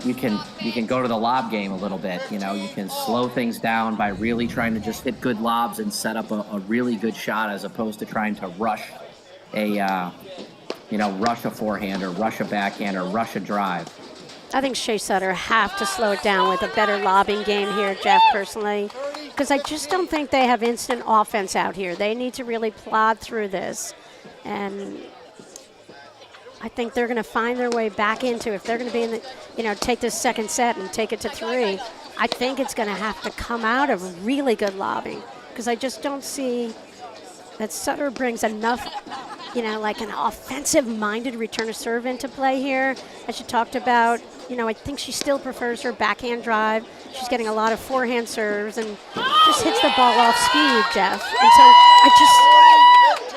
you can go to the lob game a little bit. You can slow things down by really trying to just hit good lobs and set up a really good shot, as opposed to trying to rush rush a forehand or rush a backhand or rush a drive. I think Shea Sutter have to slow it down with a better lobbing game here, Jeff, personally, because I just don't think they have instant offense out here. They need to really plod through this, and I think they're going to find their way back into, if they're going to be in the, take this second set and take it to 3, I think it's going to have to come out of really good lobbing, because I just don't see that Sutter brings enough, like an offensive-minded return to serve into play here. As you talked about, I think she still prefers her backhand drive. She's getting a lot of forehand serves and just hits the ball off speed, Jeff. And so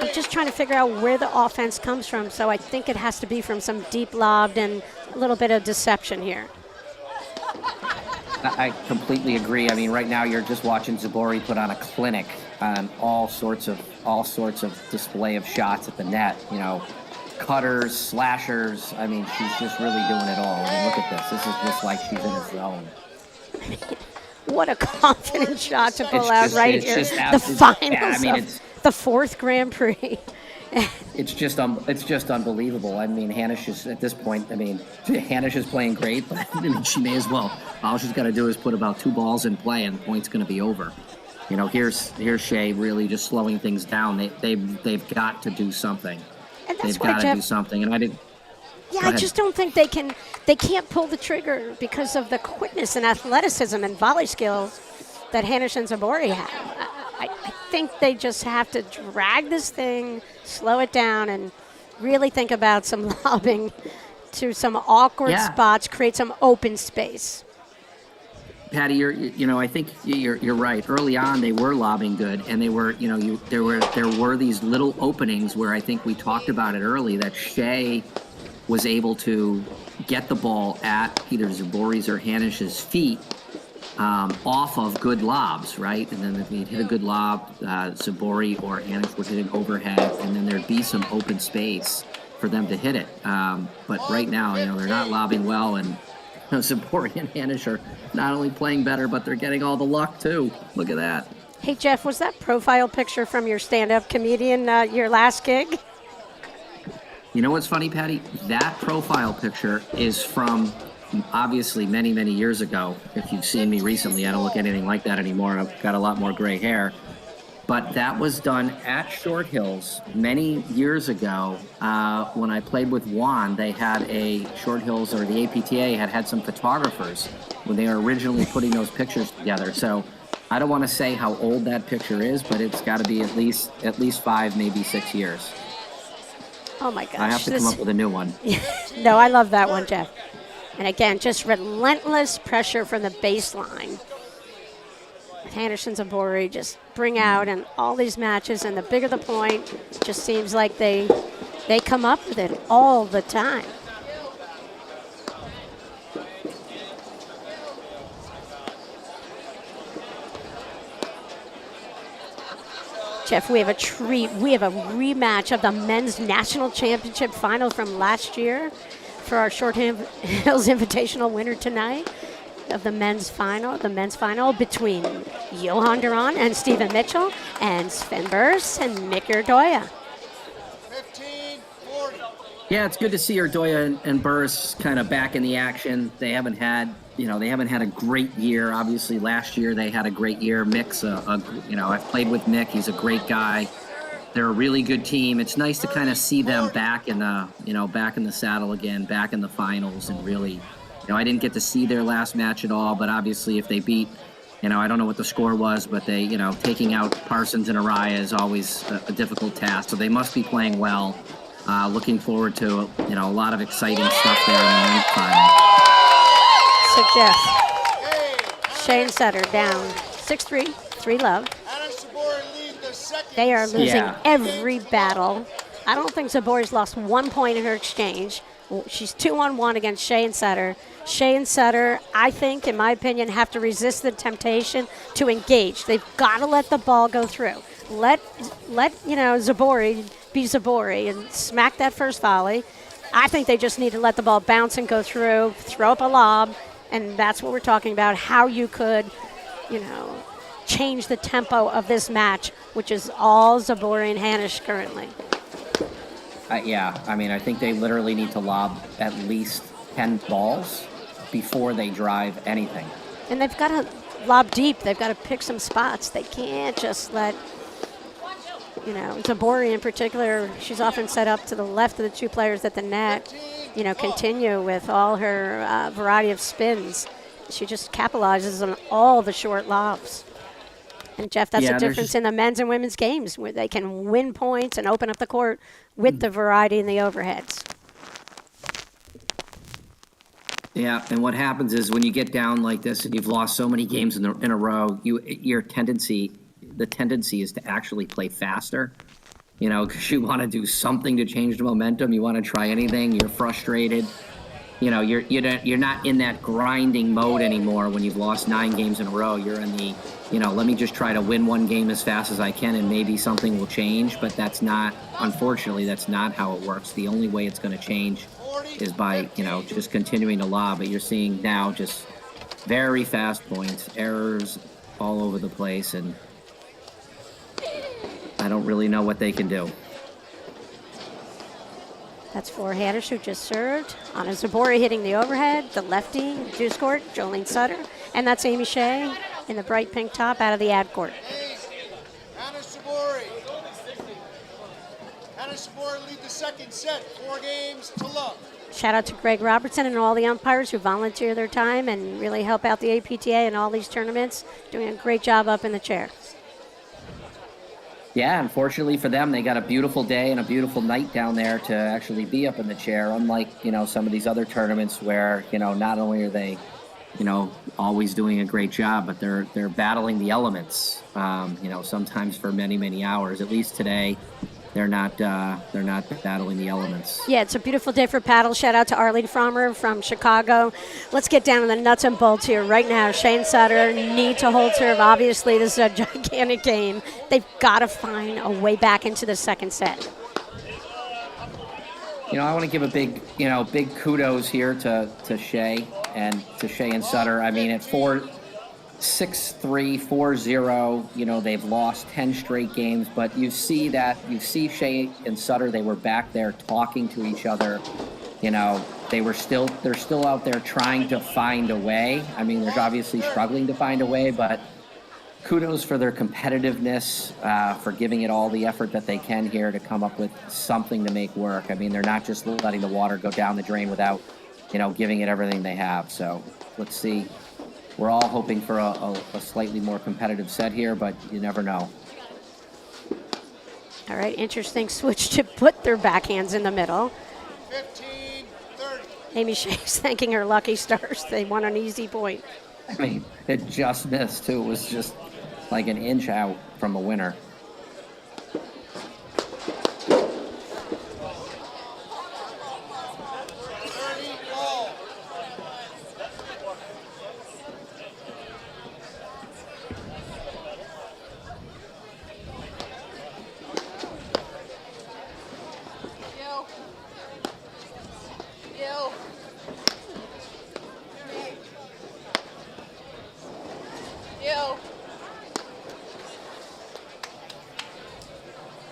I'm just trying to figure out where the offense comes from. So I think it has to be from some deep lobbed and a little bit of deception here. I completely agree. I mean, right now you're just watching Zabori put on a clinic on all sorts of display of shots at the net. Cutters, slashers. I mean, she's just really doing it all. I mean, look at this. This is just like she's in a zone. What a confident shot to pull out right here. The finals of the 4th Grand Prix. It's just unbelievable. I mean, Hanisch is, at this point, Hanisch is playing great, but she may as well. All she's got to do is put about 2 balls in play, and the point's going to be over. Here's Shea really just slowing things down. They've got to do something. And that's They've got to Jeff, do something, and I didn't. Yeah, I just don't think they can't pull the trigger because of the quickness and athleticism and volley skills that Hanisch and Zabori have. I think they just have to drag this thing, slow it down, and really think about some lobbing to some awkward spots, create some open space. Patty, I think you're right. Early on, they were lobbing good, and they were, there were these little openings where I think we talked about it early, that Shea was able to get the ball at either Zabori's or Hanisch's feet off of good lobs, right? And then if he'd hit a good lob, Zabori or Hanisch would hit an overhead, and then there'd be some open space for them to hit it. But right now, they're not lobbing well, and Zabori and Hanisch are not only playing better, but they're getting all the luck too. Look at that. Hey, Jeff, was that profile picture from your stand-up comedian, your last gig? You know what's funny, Patty? That profile picture is from obviously many, many years ago. If you've seen me recently, I don't look anything like that anymore. I've got a lot more gray hair. But that was done at Short Hills many years ago when I played with Juan. They had a Short Hills, or the APTA had some photographers when they were originally putting those pictures together. So I don't want to say how old that picture is, but it's got to be at least 5, maybe 6 years. Oh my gosh. I have to come up with a new one. No, I love that one, Jeff. And again, just relentless pressure from the baseline. Hanisch and Zabori just bring out in all these matches, and the bigger the point, just seems like they come up with it all the time. Jeff, we have a treat. We have a rematch of the men's national championship final from last year for our Short Hills Invitational winner tonight. of the men's final between Johan Duran and Stephen Mitchell and Sven Burrs and Mick Erdoya. 15-40. Yeah, it's good to see Erdoya and Burris kind of back in the action. They haven't had a great year. Obviously, last year they had a great year. Mick's I've played with Mick. He's a great guy. They're a really good team. It's nice to kind of see them back in the saddle again, back in the finals, and really, I didn't get to see their last match at all, but obviously if they beat, I don't know what the score was, but they, taking out Parsons and Araya is always a difficult task. So they must be playing well. Looking forward to, a lot of exciting stuff there in the men's final. So Jeff, Shane Sutter down 6-3, 3-love. Hannah Sabori lead the second They are losing Yeah. every battle. I don't think Zabori's lost 1 point in her exchange. She's 2-on-1 against Shane Sutter. Shane Sutter, I think, in my opinion, have to resist the temptation to engage. They've got to let the ball go through. Let Zabori be Zabori and smack that first volley. I think they just need to let the ball bounce and go through, throw up a lob, and that's what we're talking about, how you could, change the tempo of this match, which is all Zabori and Hanisch currently. I think they literally need to lob at least 10 balls before they drive anything. And they've got to lob deep. They've got to pick some spots. They can't just let, Zabori in particular, she's often set up to the left of the two players at the net, continue with all her variety of spins. She just capitalizes on all the short lobs. And, Jeff, that's the difference in the men's and women's games, where they can win points and open up the court with the variety in the overheads. Yeah, and what happens is when you get down like this and you've lost so many games in a row, the tendency is to actually play faster, because you want to do something to change the momentum. You want to try anything. You're frustrated. You're not in that grinding mode anymore when you've lost 9 games in a row. You're in the, let me just try to win one game as fast as I can and maybe something will change. But unfortunately, that's not how it works. The only way it's going to change is by, just continuing to lob. But you're seeing now just very fast points, errors all over the place, and I don't really know what they can do. That's for Hanisch, who just served. Anna Zabori hitting the overhead, the lefty, deuce court, Jolene Sutter. And that's Amy Shea in the bright pink top out of the ad court. Hannah Sabori. Hannah Sabori lead the second set, 4-0. Shout out to Greg Robertson and all the umpires who volunteer their time and really help out the APTA in all these tournaments. Doing a great job up in the chair. Yeah, unfortunately for them, they got a beautiful day and a beautiful night down there to actually be up in the chair, unlike, some of these other tournaments where, not only are they, always doing a great job, but they're battling the elements, sometimes for many, many hours. At least today, they're not battling the elements. Yeah, it's a beautiful day for paddle. Shout out to Arlene Frommer from Chicago. Let's get down to the nuts and bolts here right now. Shane Sutter need to hold serve. Obviously, this is a gigantic game. They've got to find a way back into the second set. I want to give a big kudos here to Shea and Sutter. I mean, at 6-3, 4-0, they've lost 10 straight games, but you see Shea and Sutter, they were back there talking to each other. They're still out there trying to find a way. I mean, they're obviously struggling to find a way, but kudos for their competitiveness, for giving it all the effort that they can here to come up with something to make work. I mean, they're not just letting the water go down the drain without, giving it everything they have. So let's see. We're all hoping for a slightly more competitive set here, but you never know. All right, interesting switch to put their backhands in the middle. 15-30. Amy Shea's thanking her lucky stars. They won an easy point. I mean, it just missed, too. It was just like an inch out from a winner. 30-all.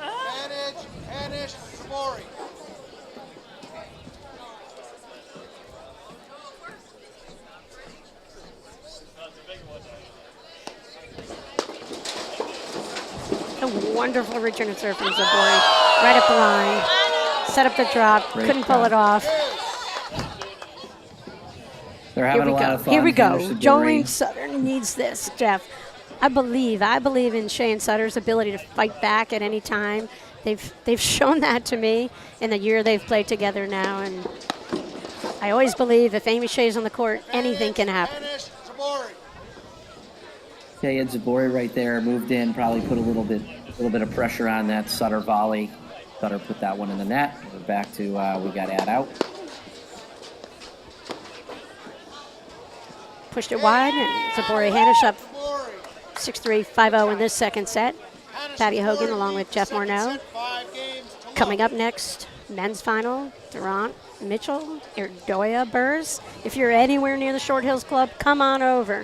Manage, Hanish, Sabori. A wonderful return of serve from Zabori. Right up the line. Set up the drop. Great Couldn't pull job. it off. They're Here having we a lot go. of fun. Here we go. Henderson Jolene Doreen. Sutter needs this, Jeff. I believe in Shane Sutter's ability to fight back at any time. They've shown that to me in the year they've played together now, and I always believe if Amy Shea's on the court, anything can happen. Hanish, Sabori. Okay, and Zabori right there moved in, probably put a little bit of pressure on that Sutter volley. Sutter put that one in the net. We're back to we got Ad out. Pushed it wide, and Zabori Hanish up Sabori. 6-3, 5-0 in this second set. Hanish, Patty Hogan Sabori along with leads Jeff the second Morneau. set, 5 games to Coming none. up next, men's final, Durant, Mitchell, Erdoya, Burrs. If you're anywhere near the Short Hills Club, come on over.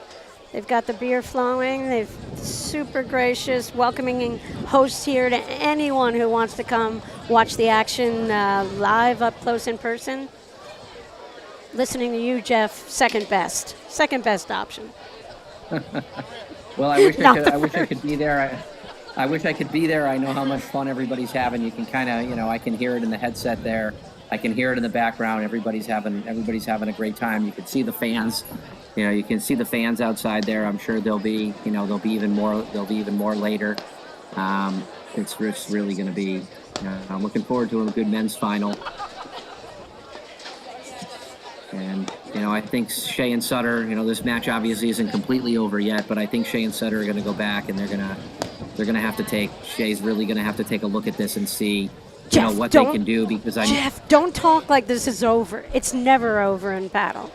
They've got the beer flowing. They've super gracious, welcoming hosts here to anyone who wants to come watch the action live up close in person. Listening to you, Jeff, second best option. Well, I wish Not I could. the I wish I could be there. I wish I could be there. I know how much fun everybody's having. You can kind of, I can hear it in the headset there. I can hear it in the background. Everybody's having a great time. You can see the fans. You can see the fans outside there. I'm sure there'll be even more later. It's really going to be. I'm looking forward to a good men's final. And, I think Shea and Sutter, this match obviously isn't completely over yet, but I think Shea and Sutter are going to go back and they're going to have to take, Shea's really going to have to take a look at this and see, Jeff, what they can do because Jeff, don't talk like this is over. It's never over in battle.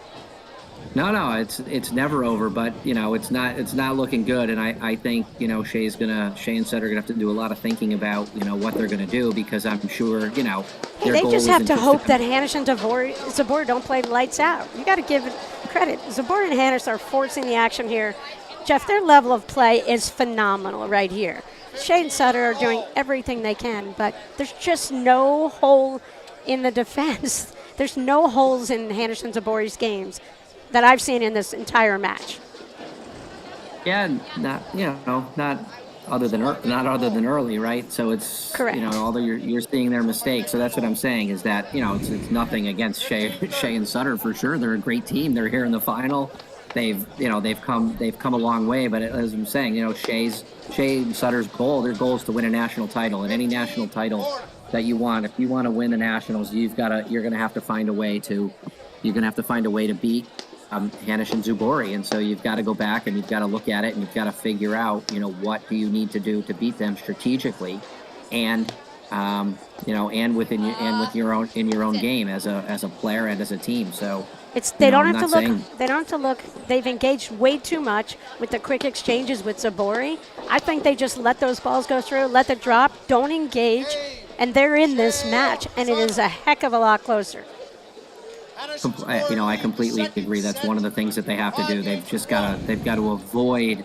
No, it's never over, but it's not looking good, and I think Shea and Sutter are gonna have to do a lot of thinking about what they're gonna do because I'm sure Hey, their they goal just have isn't to hope that Hanish and Zabor don't play lights out. You got to give it credit. Zabor and Hanish are forcing the action here. Jeff, their level of play is phenomenal right here. Shea and Sutter are doing everything they can, but there's just no hole in the defense. There's no holes in Hanish and Zabori's games that I've seen in this entire match. Yeah, not other than early, right? So it's Correct. Although you're seeing their mistakes, so that's what I'm saying is that it's nothing against Shea and Sutter for sure. They're a great team. They're here in the final. They've come a long way, but as I'm saying, Shea and Sutter's goal, their goal is to win a national title, and any national title that you want, if you want to win the nationals, you're going to have to find a way to beat Hanish and Zabori, and so you've got to go back and you've got to look at it and you've got to figure out, what do you need to do to beat them strategically, and and with your own game as a player and as a team. So They don't have to look. They've engaged way too much with the quick exchanges with Zabori. I think they just let those balls go through, let the drop, don't engage, and they're in this match, and it is a heck of a lot closer. I completely agree. That's one of the things that they have to do. They've got to avoid,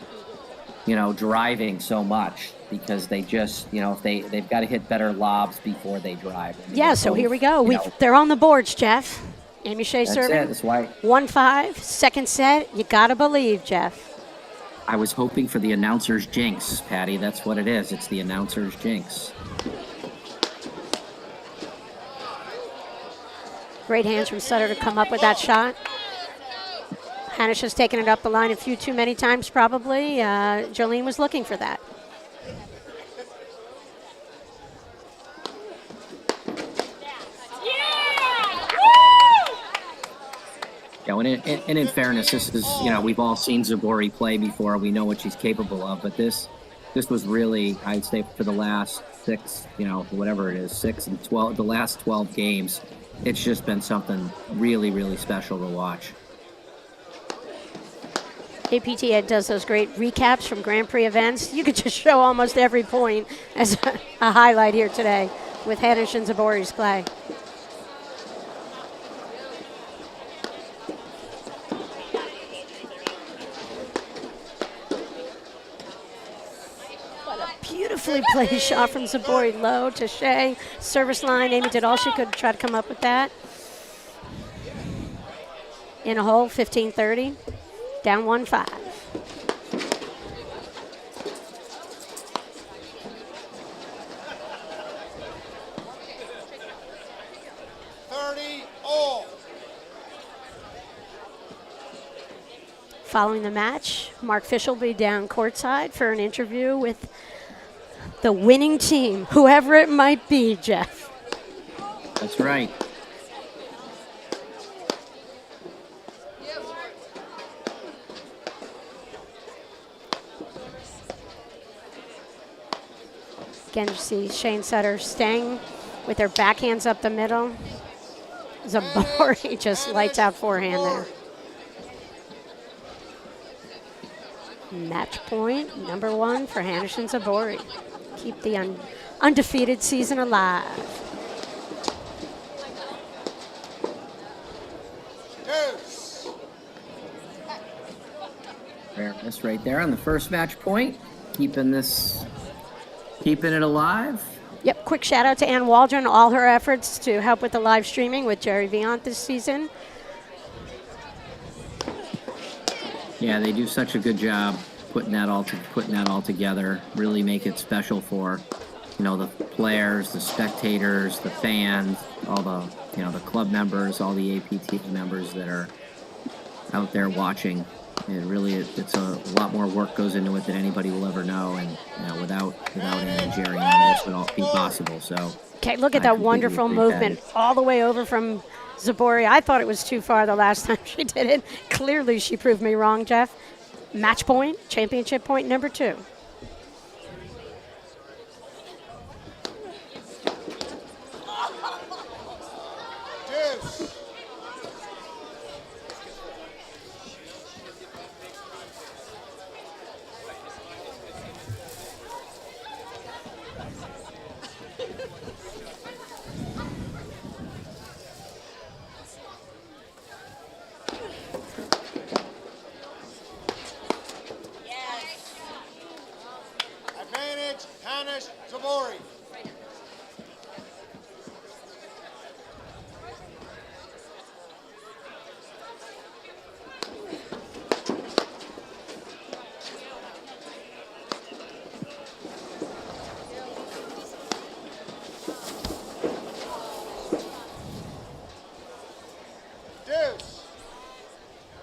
driving so much because they just, they've got to hit better lobs before they drive. Yeah, so here we go. They're on the boards, Jeff. Amy Shea serving. That's why 1-5, second set. You got to believe, Jeff. I was hoping for the announcer's jinx, Patty. That's what it is. It's the announcer's jinx. Great hands from Sutter to come up with that shot. Hanish has taken it up the line a few too many times, probably. Jolene was looking for that. And in fairness, this is, we've all seen Zabori play before. We know what she's capable of, but this was really, I'd say, for the last 6, whatever it is, 6 and 12, the last 12 games, it's just been something really, really special to watch. APTA does those great recaps from Grand Prix events. You could just show almost every point as a highlight here today with Hanish and Zabori's play. Beautifully played shot from Zabori, low to Shea. Service line, Amy did all she could to try to come up with that. In a hole, 15-30, down 1-5. Following the match, Mark Fish will be down courtside for an interview with the winning team, whoever it might be, Jeff. That's right. Again, you see Shane Sutter staying with their backhands up the middle. Zabori just lights out forehand there. Match point, number 1 for Hanish and Zabori. Keep the undefeated season alive. Fairness right there on the first match point. Keeping it alive. Yep, quick shout out to Ann Waldron, all her efforts to help with the live streaming with Jerry Viant this season. Yeah, they do such a good job putting that all together. Really make it special for, the players, the spectators, the fans, all the club members, all the APT members that are out there watching. It's a lot more work goes into it than anybody will ever know, and without Ann and Jerry, none of this would all be possible. So. Okay, look at that wonderful movement all the way over from Zabori. I thought it was too far the last time she did it. Clearly, she proved me wrong, Jeff. Match point, championship point number 2. Advantage, Hanish, Zabori.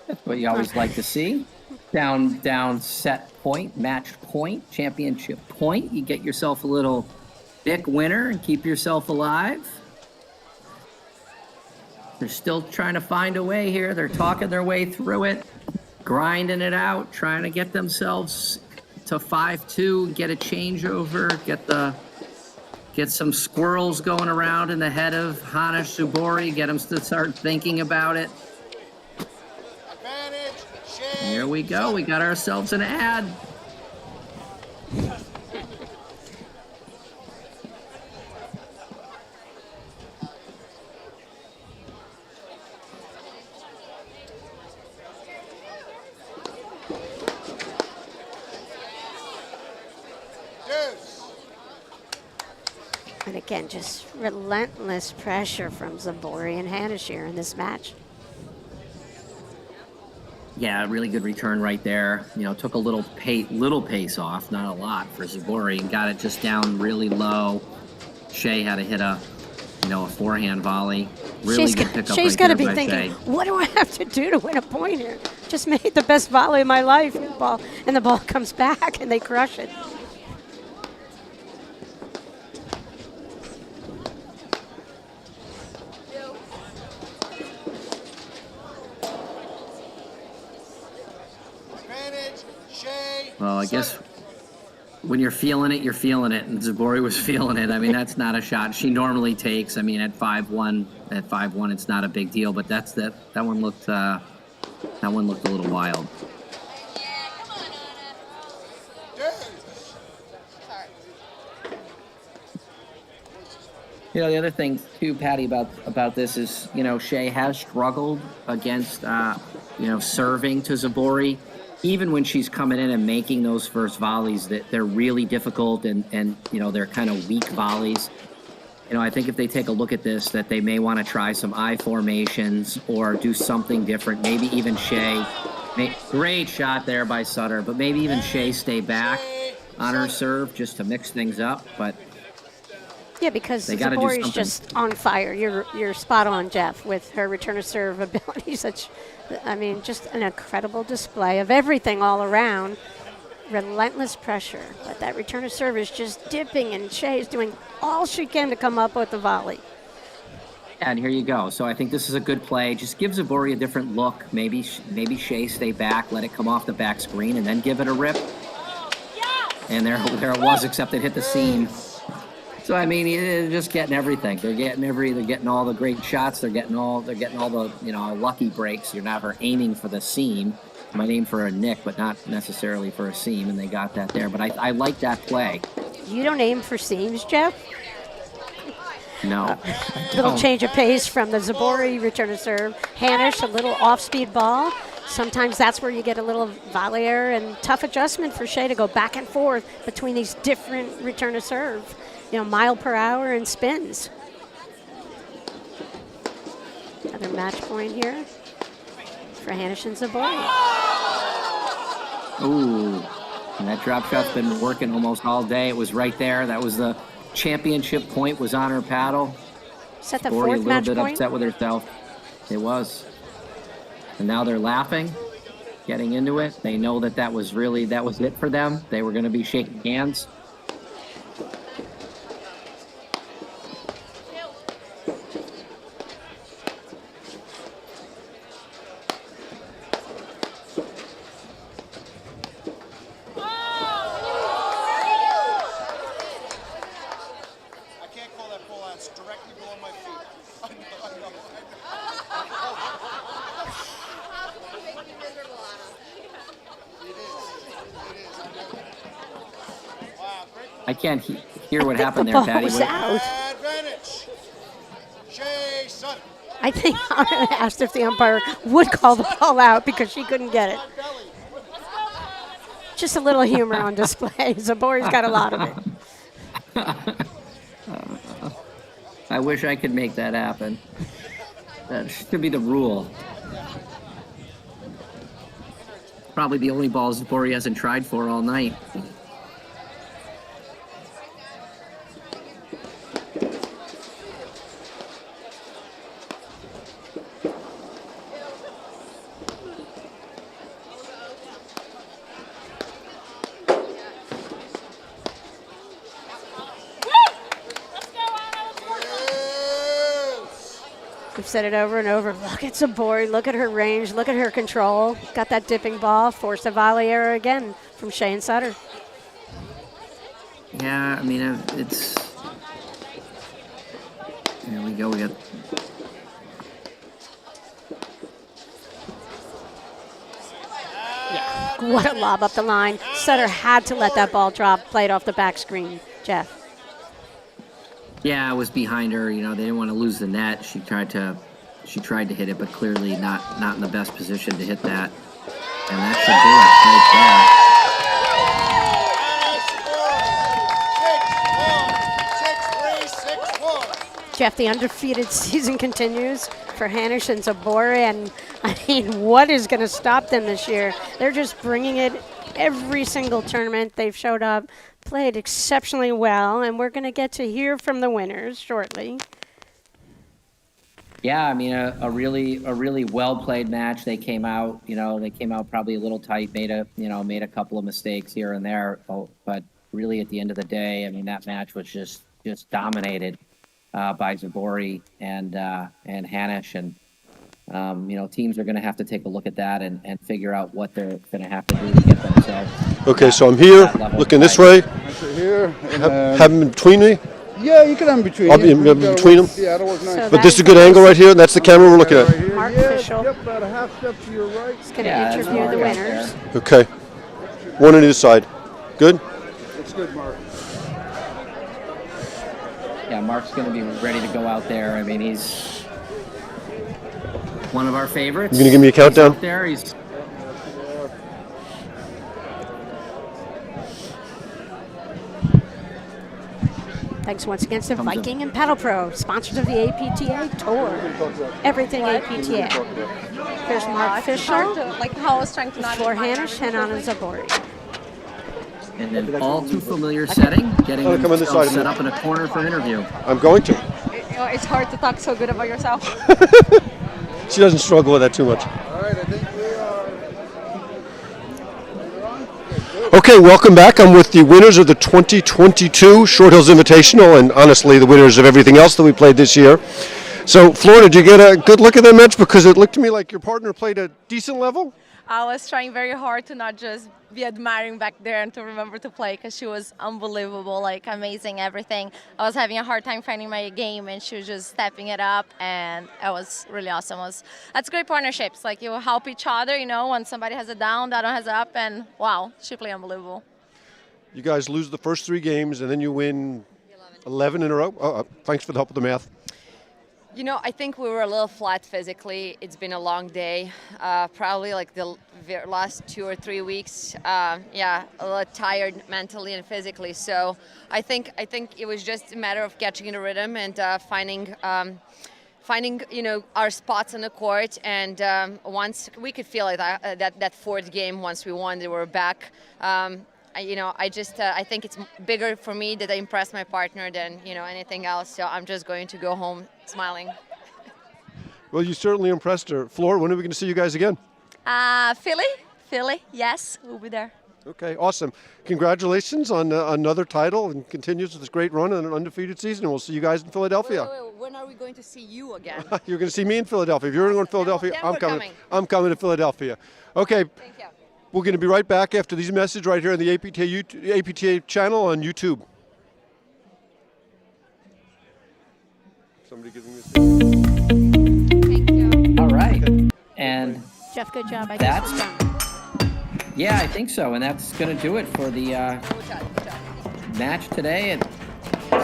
That's what you always like to see. Down, set point, matched point, championship point. You get yourself a little big winner and keep yourself alive. They're still trying to find a way here. They're talking their way through it, grinding it out, trying to get themselves to 5-2, get a changeover, get some squirrels going around in the head of Hanish Zabori, get them to start thinking about it. Here we go. We got ourselves an ad. And again, just relentless pressure from Zabori and Hanish here in this match. Yeah, really good return right there. Took a little pace off, not a lot for Zabori, and got it just down really low. Shea had to hit a forehand volley. Really good pickup Shea's right got to there be by thinking, Shea. what do I have to do to win a point here? Just made the best volley of my life, and the ball comes back, and they crush it. Well, I guess when you're feeling it, and Zabori was feeling it. I mean, that's not a shot she normally takes. I mean, at 5-1, it's not a big deal, but that one looked a little wild. The other thing too, Patty, about this is, Shea has struggled against, serving to Zabori. even when she's coming in and making those first volleys, that they're really difficult and they're kind of weak volleys. I think if they take a look at this, that they may want to try some I formations or do something different. Maybe even Shea. Great shot there by Sutter, but maybe even Shea stay back on her serve just to mix things up. But Yeah, because they got to do Zabori's something. just on fire. You're spot on, Jeff, with her return to serve ability. Just an incredible display of everything all around. Relentless pressure, but that return to serve is just dipping, and Shea is doing all she can to come up with the volley. Yeah, and here you go. So I think this is a good play. Just give Zabori a different look. Maybe Shea stay back, let it come off the back screen, and then give it a rip. And there it was, except it hit the seam. So they're just getting everything. They're getting all the great shots. They're getting all the lucky breaks. You're never aiming for the seam. You might aim for a nick, but not necessarily for a seam, and they got that there. But I like that play. You don't aim for seams, Jeff? No. Little change of pace from the Zabori return to serve. Hanish, a little off-speed ball. Sometimes that's where you get a little volley error and tough adjustment for Shea to go back and forth between these different return to serve. Mile per hour and spins. Another match point here for Hanish and Zabori. Ooh, and that drop shot's been working almost all day. It was right there. That was the championship point, was on her paddle. Is that the Zabori fourth a match little bit point? upset with herself. It was. And now they're laughing, getting into it. They know that was it for them. They were going to be shaking hands. I can't hear what happened there, Patty. Was out. Advantage. Shea Sutter. I think I asked if the umpire would call the ball out because she couldn't get it. Just a little humor on display. Zabori's got a lot of it. I wish I could make that happen. That should be the rule. Probably the only ball Zabori hasn't tried for all night. We've said it over and over. Look at Zabori. Look at her range. Look at her control. Got that dipping ball. Forced a volley error again from Shea and Sutter. Yeah, it's... Here we go. We got... What a lob up the line. Sutter had to let that ball drop, played off the back screen. Jeff. Yeah, it was behind her. They didn't want to lose the net. She tried to hit it, but clearly not in the best position to hit that. And that Six, 6-3, 6-1. Jeff, the undefeated season continues for Hanish and Zabori, and what is going to stop them this year? They're just bringing it every single tournament. They've showed up, played exceptionally well, and we're going to get to hear from the winners shortly. Yeah, a really well played match. They came out, probably a little tight, made a couple of mistakes here and there, but really at the end of the day, that match was just dominated by Zabori and Hanish, and teams are going to have to take a look at that and figure out what they're going to have to do to get themselves. Okay, so I'm here, looking this way. Here. Have them between me. Yeah, you can have them between I'll be you. between them. Yeah, that'll work nice. So But this is a good angle right here, and that's the camera we're looking at. Mark Yeah, Fischel yep, about a half step to your right. is going to Yeah, that's interview Mark the right winners. there. Okay. One on either side. Good? It's good, Mark. Yeah, Mark's going to be ready to go out there. He's one of our favorites. You gonna give me a countdown? He's out there. Thanks once again to Comes up. Viking and Paddle Pro, sponsors of the APTA Tour. Everything APTA. Here's Mark Fisher, Like how I was trying to not Floor Hanish, and Anna Zabori. In an all too familiar setting, getting come on this themselves side of set me. up in a corner for interview. I'm going to. it's hard to talk so good about yourself. She doesn't struggle with that too much. All right, I think we are. Okay, welcome back. I'm with the winners of the 2022 Short Hills Invitational, and honestly, the winners of everything else that we played this year. So, Florida, did you get a good look at that match? Because it looked to me like your partner played a decent level. I was trying very hard to not just be admiring back there and to remember to play because she was unbelievable, like amazing, everything. I was having a hard time finding my game and she was just stepping it up and it was really awesome. That's great partnerships, like you help each other, you know, when somebody has a down, the other has a up, and wow, she played unbelievable. You guys lose the first 3 games and then you win 11 in a row. Thanks for the help with the math. You know, I think we were a little flat physically. It's been a long day, probably like the last 2 or 3 weeks. A little tired mentally and physically. So I think it was just a matter of catching the rhythm and finding our spots on the court. And once we could feel like that fourth game, once we won, they were back. I think it's bigger for me that I impress my partner than anything else. So I'm just going to go home smiling. Well, you certainly impressed her. Floor, when are we going to see you guys again? Philly, yes, we'll be there. Okay, awesome. Congratulations on another title and continues with this great run and an undefeated season. And we'll see you guys in Philadelphia. Wait, when are we going to see you again? You're going to see me in Philadelphia. If you're going to Philadelphia, then I'm we're coming. coming. I'm coming to Philadelphia. Okay. Thank you. We're going to be right back after these messages right here on the APTA channel on YouTube. Somebody giving this. Thank you. All right. And Jeff, good job. I guess we're done. yeah, I think so. And that's going to do it for the match today. And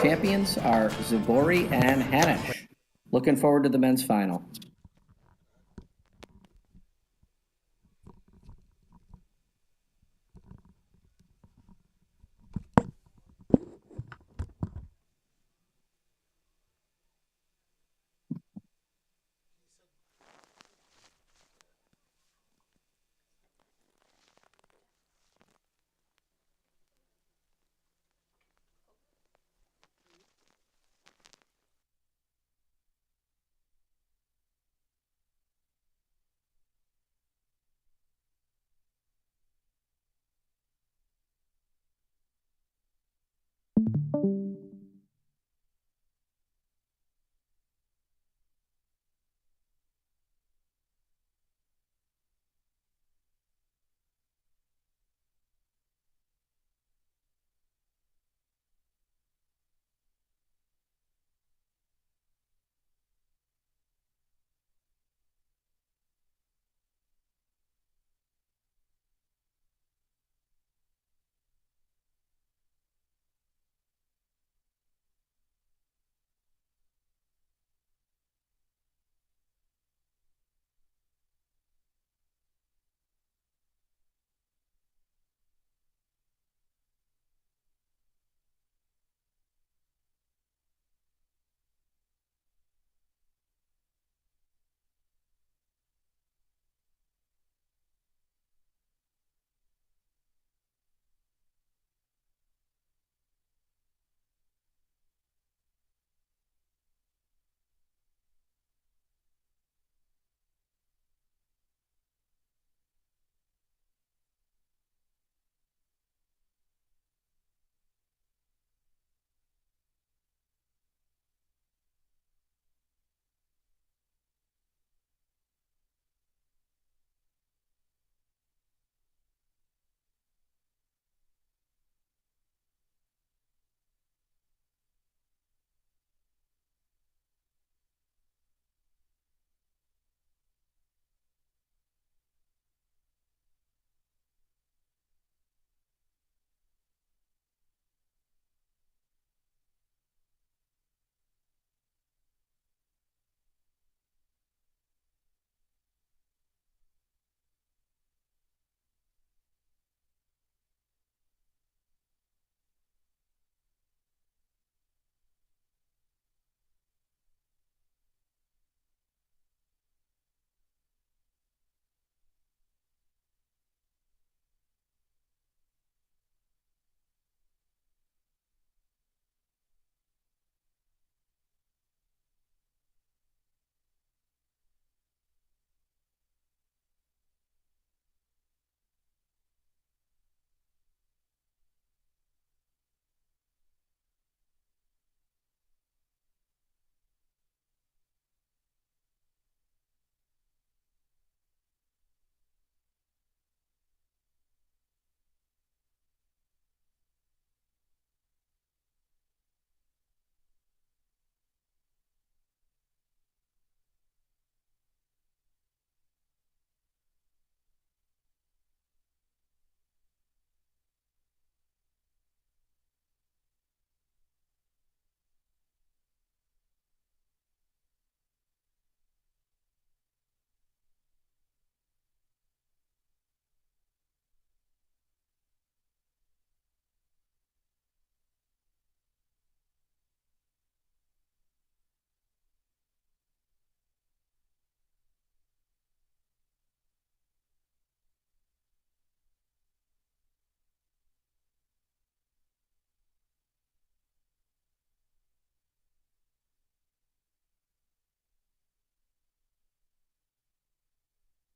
champions are Zabori and Hanish. Looking forward to the men's final.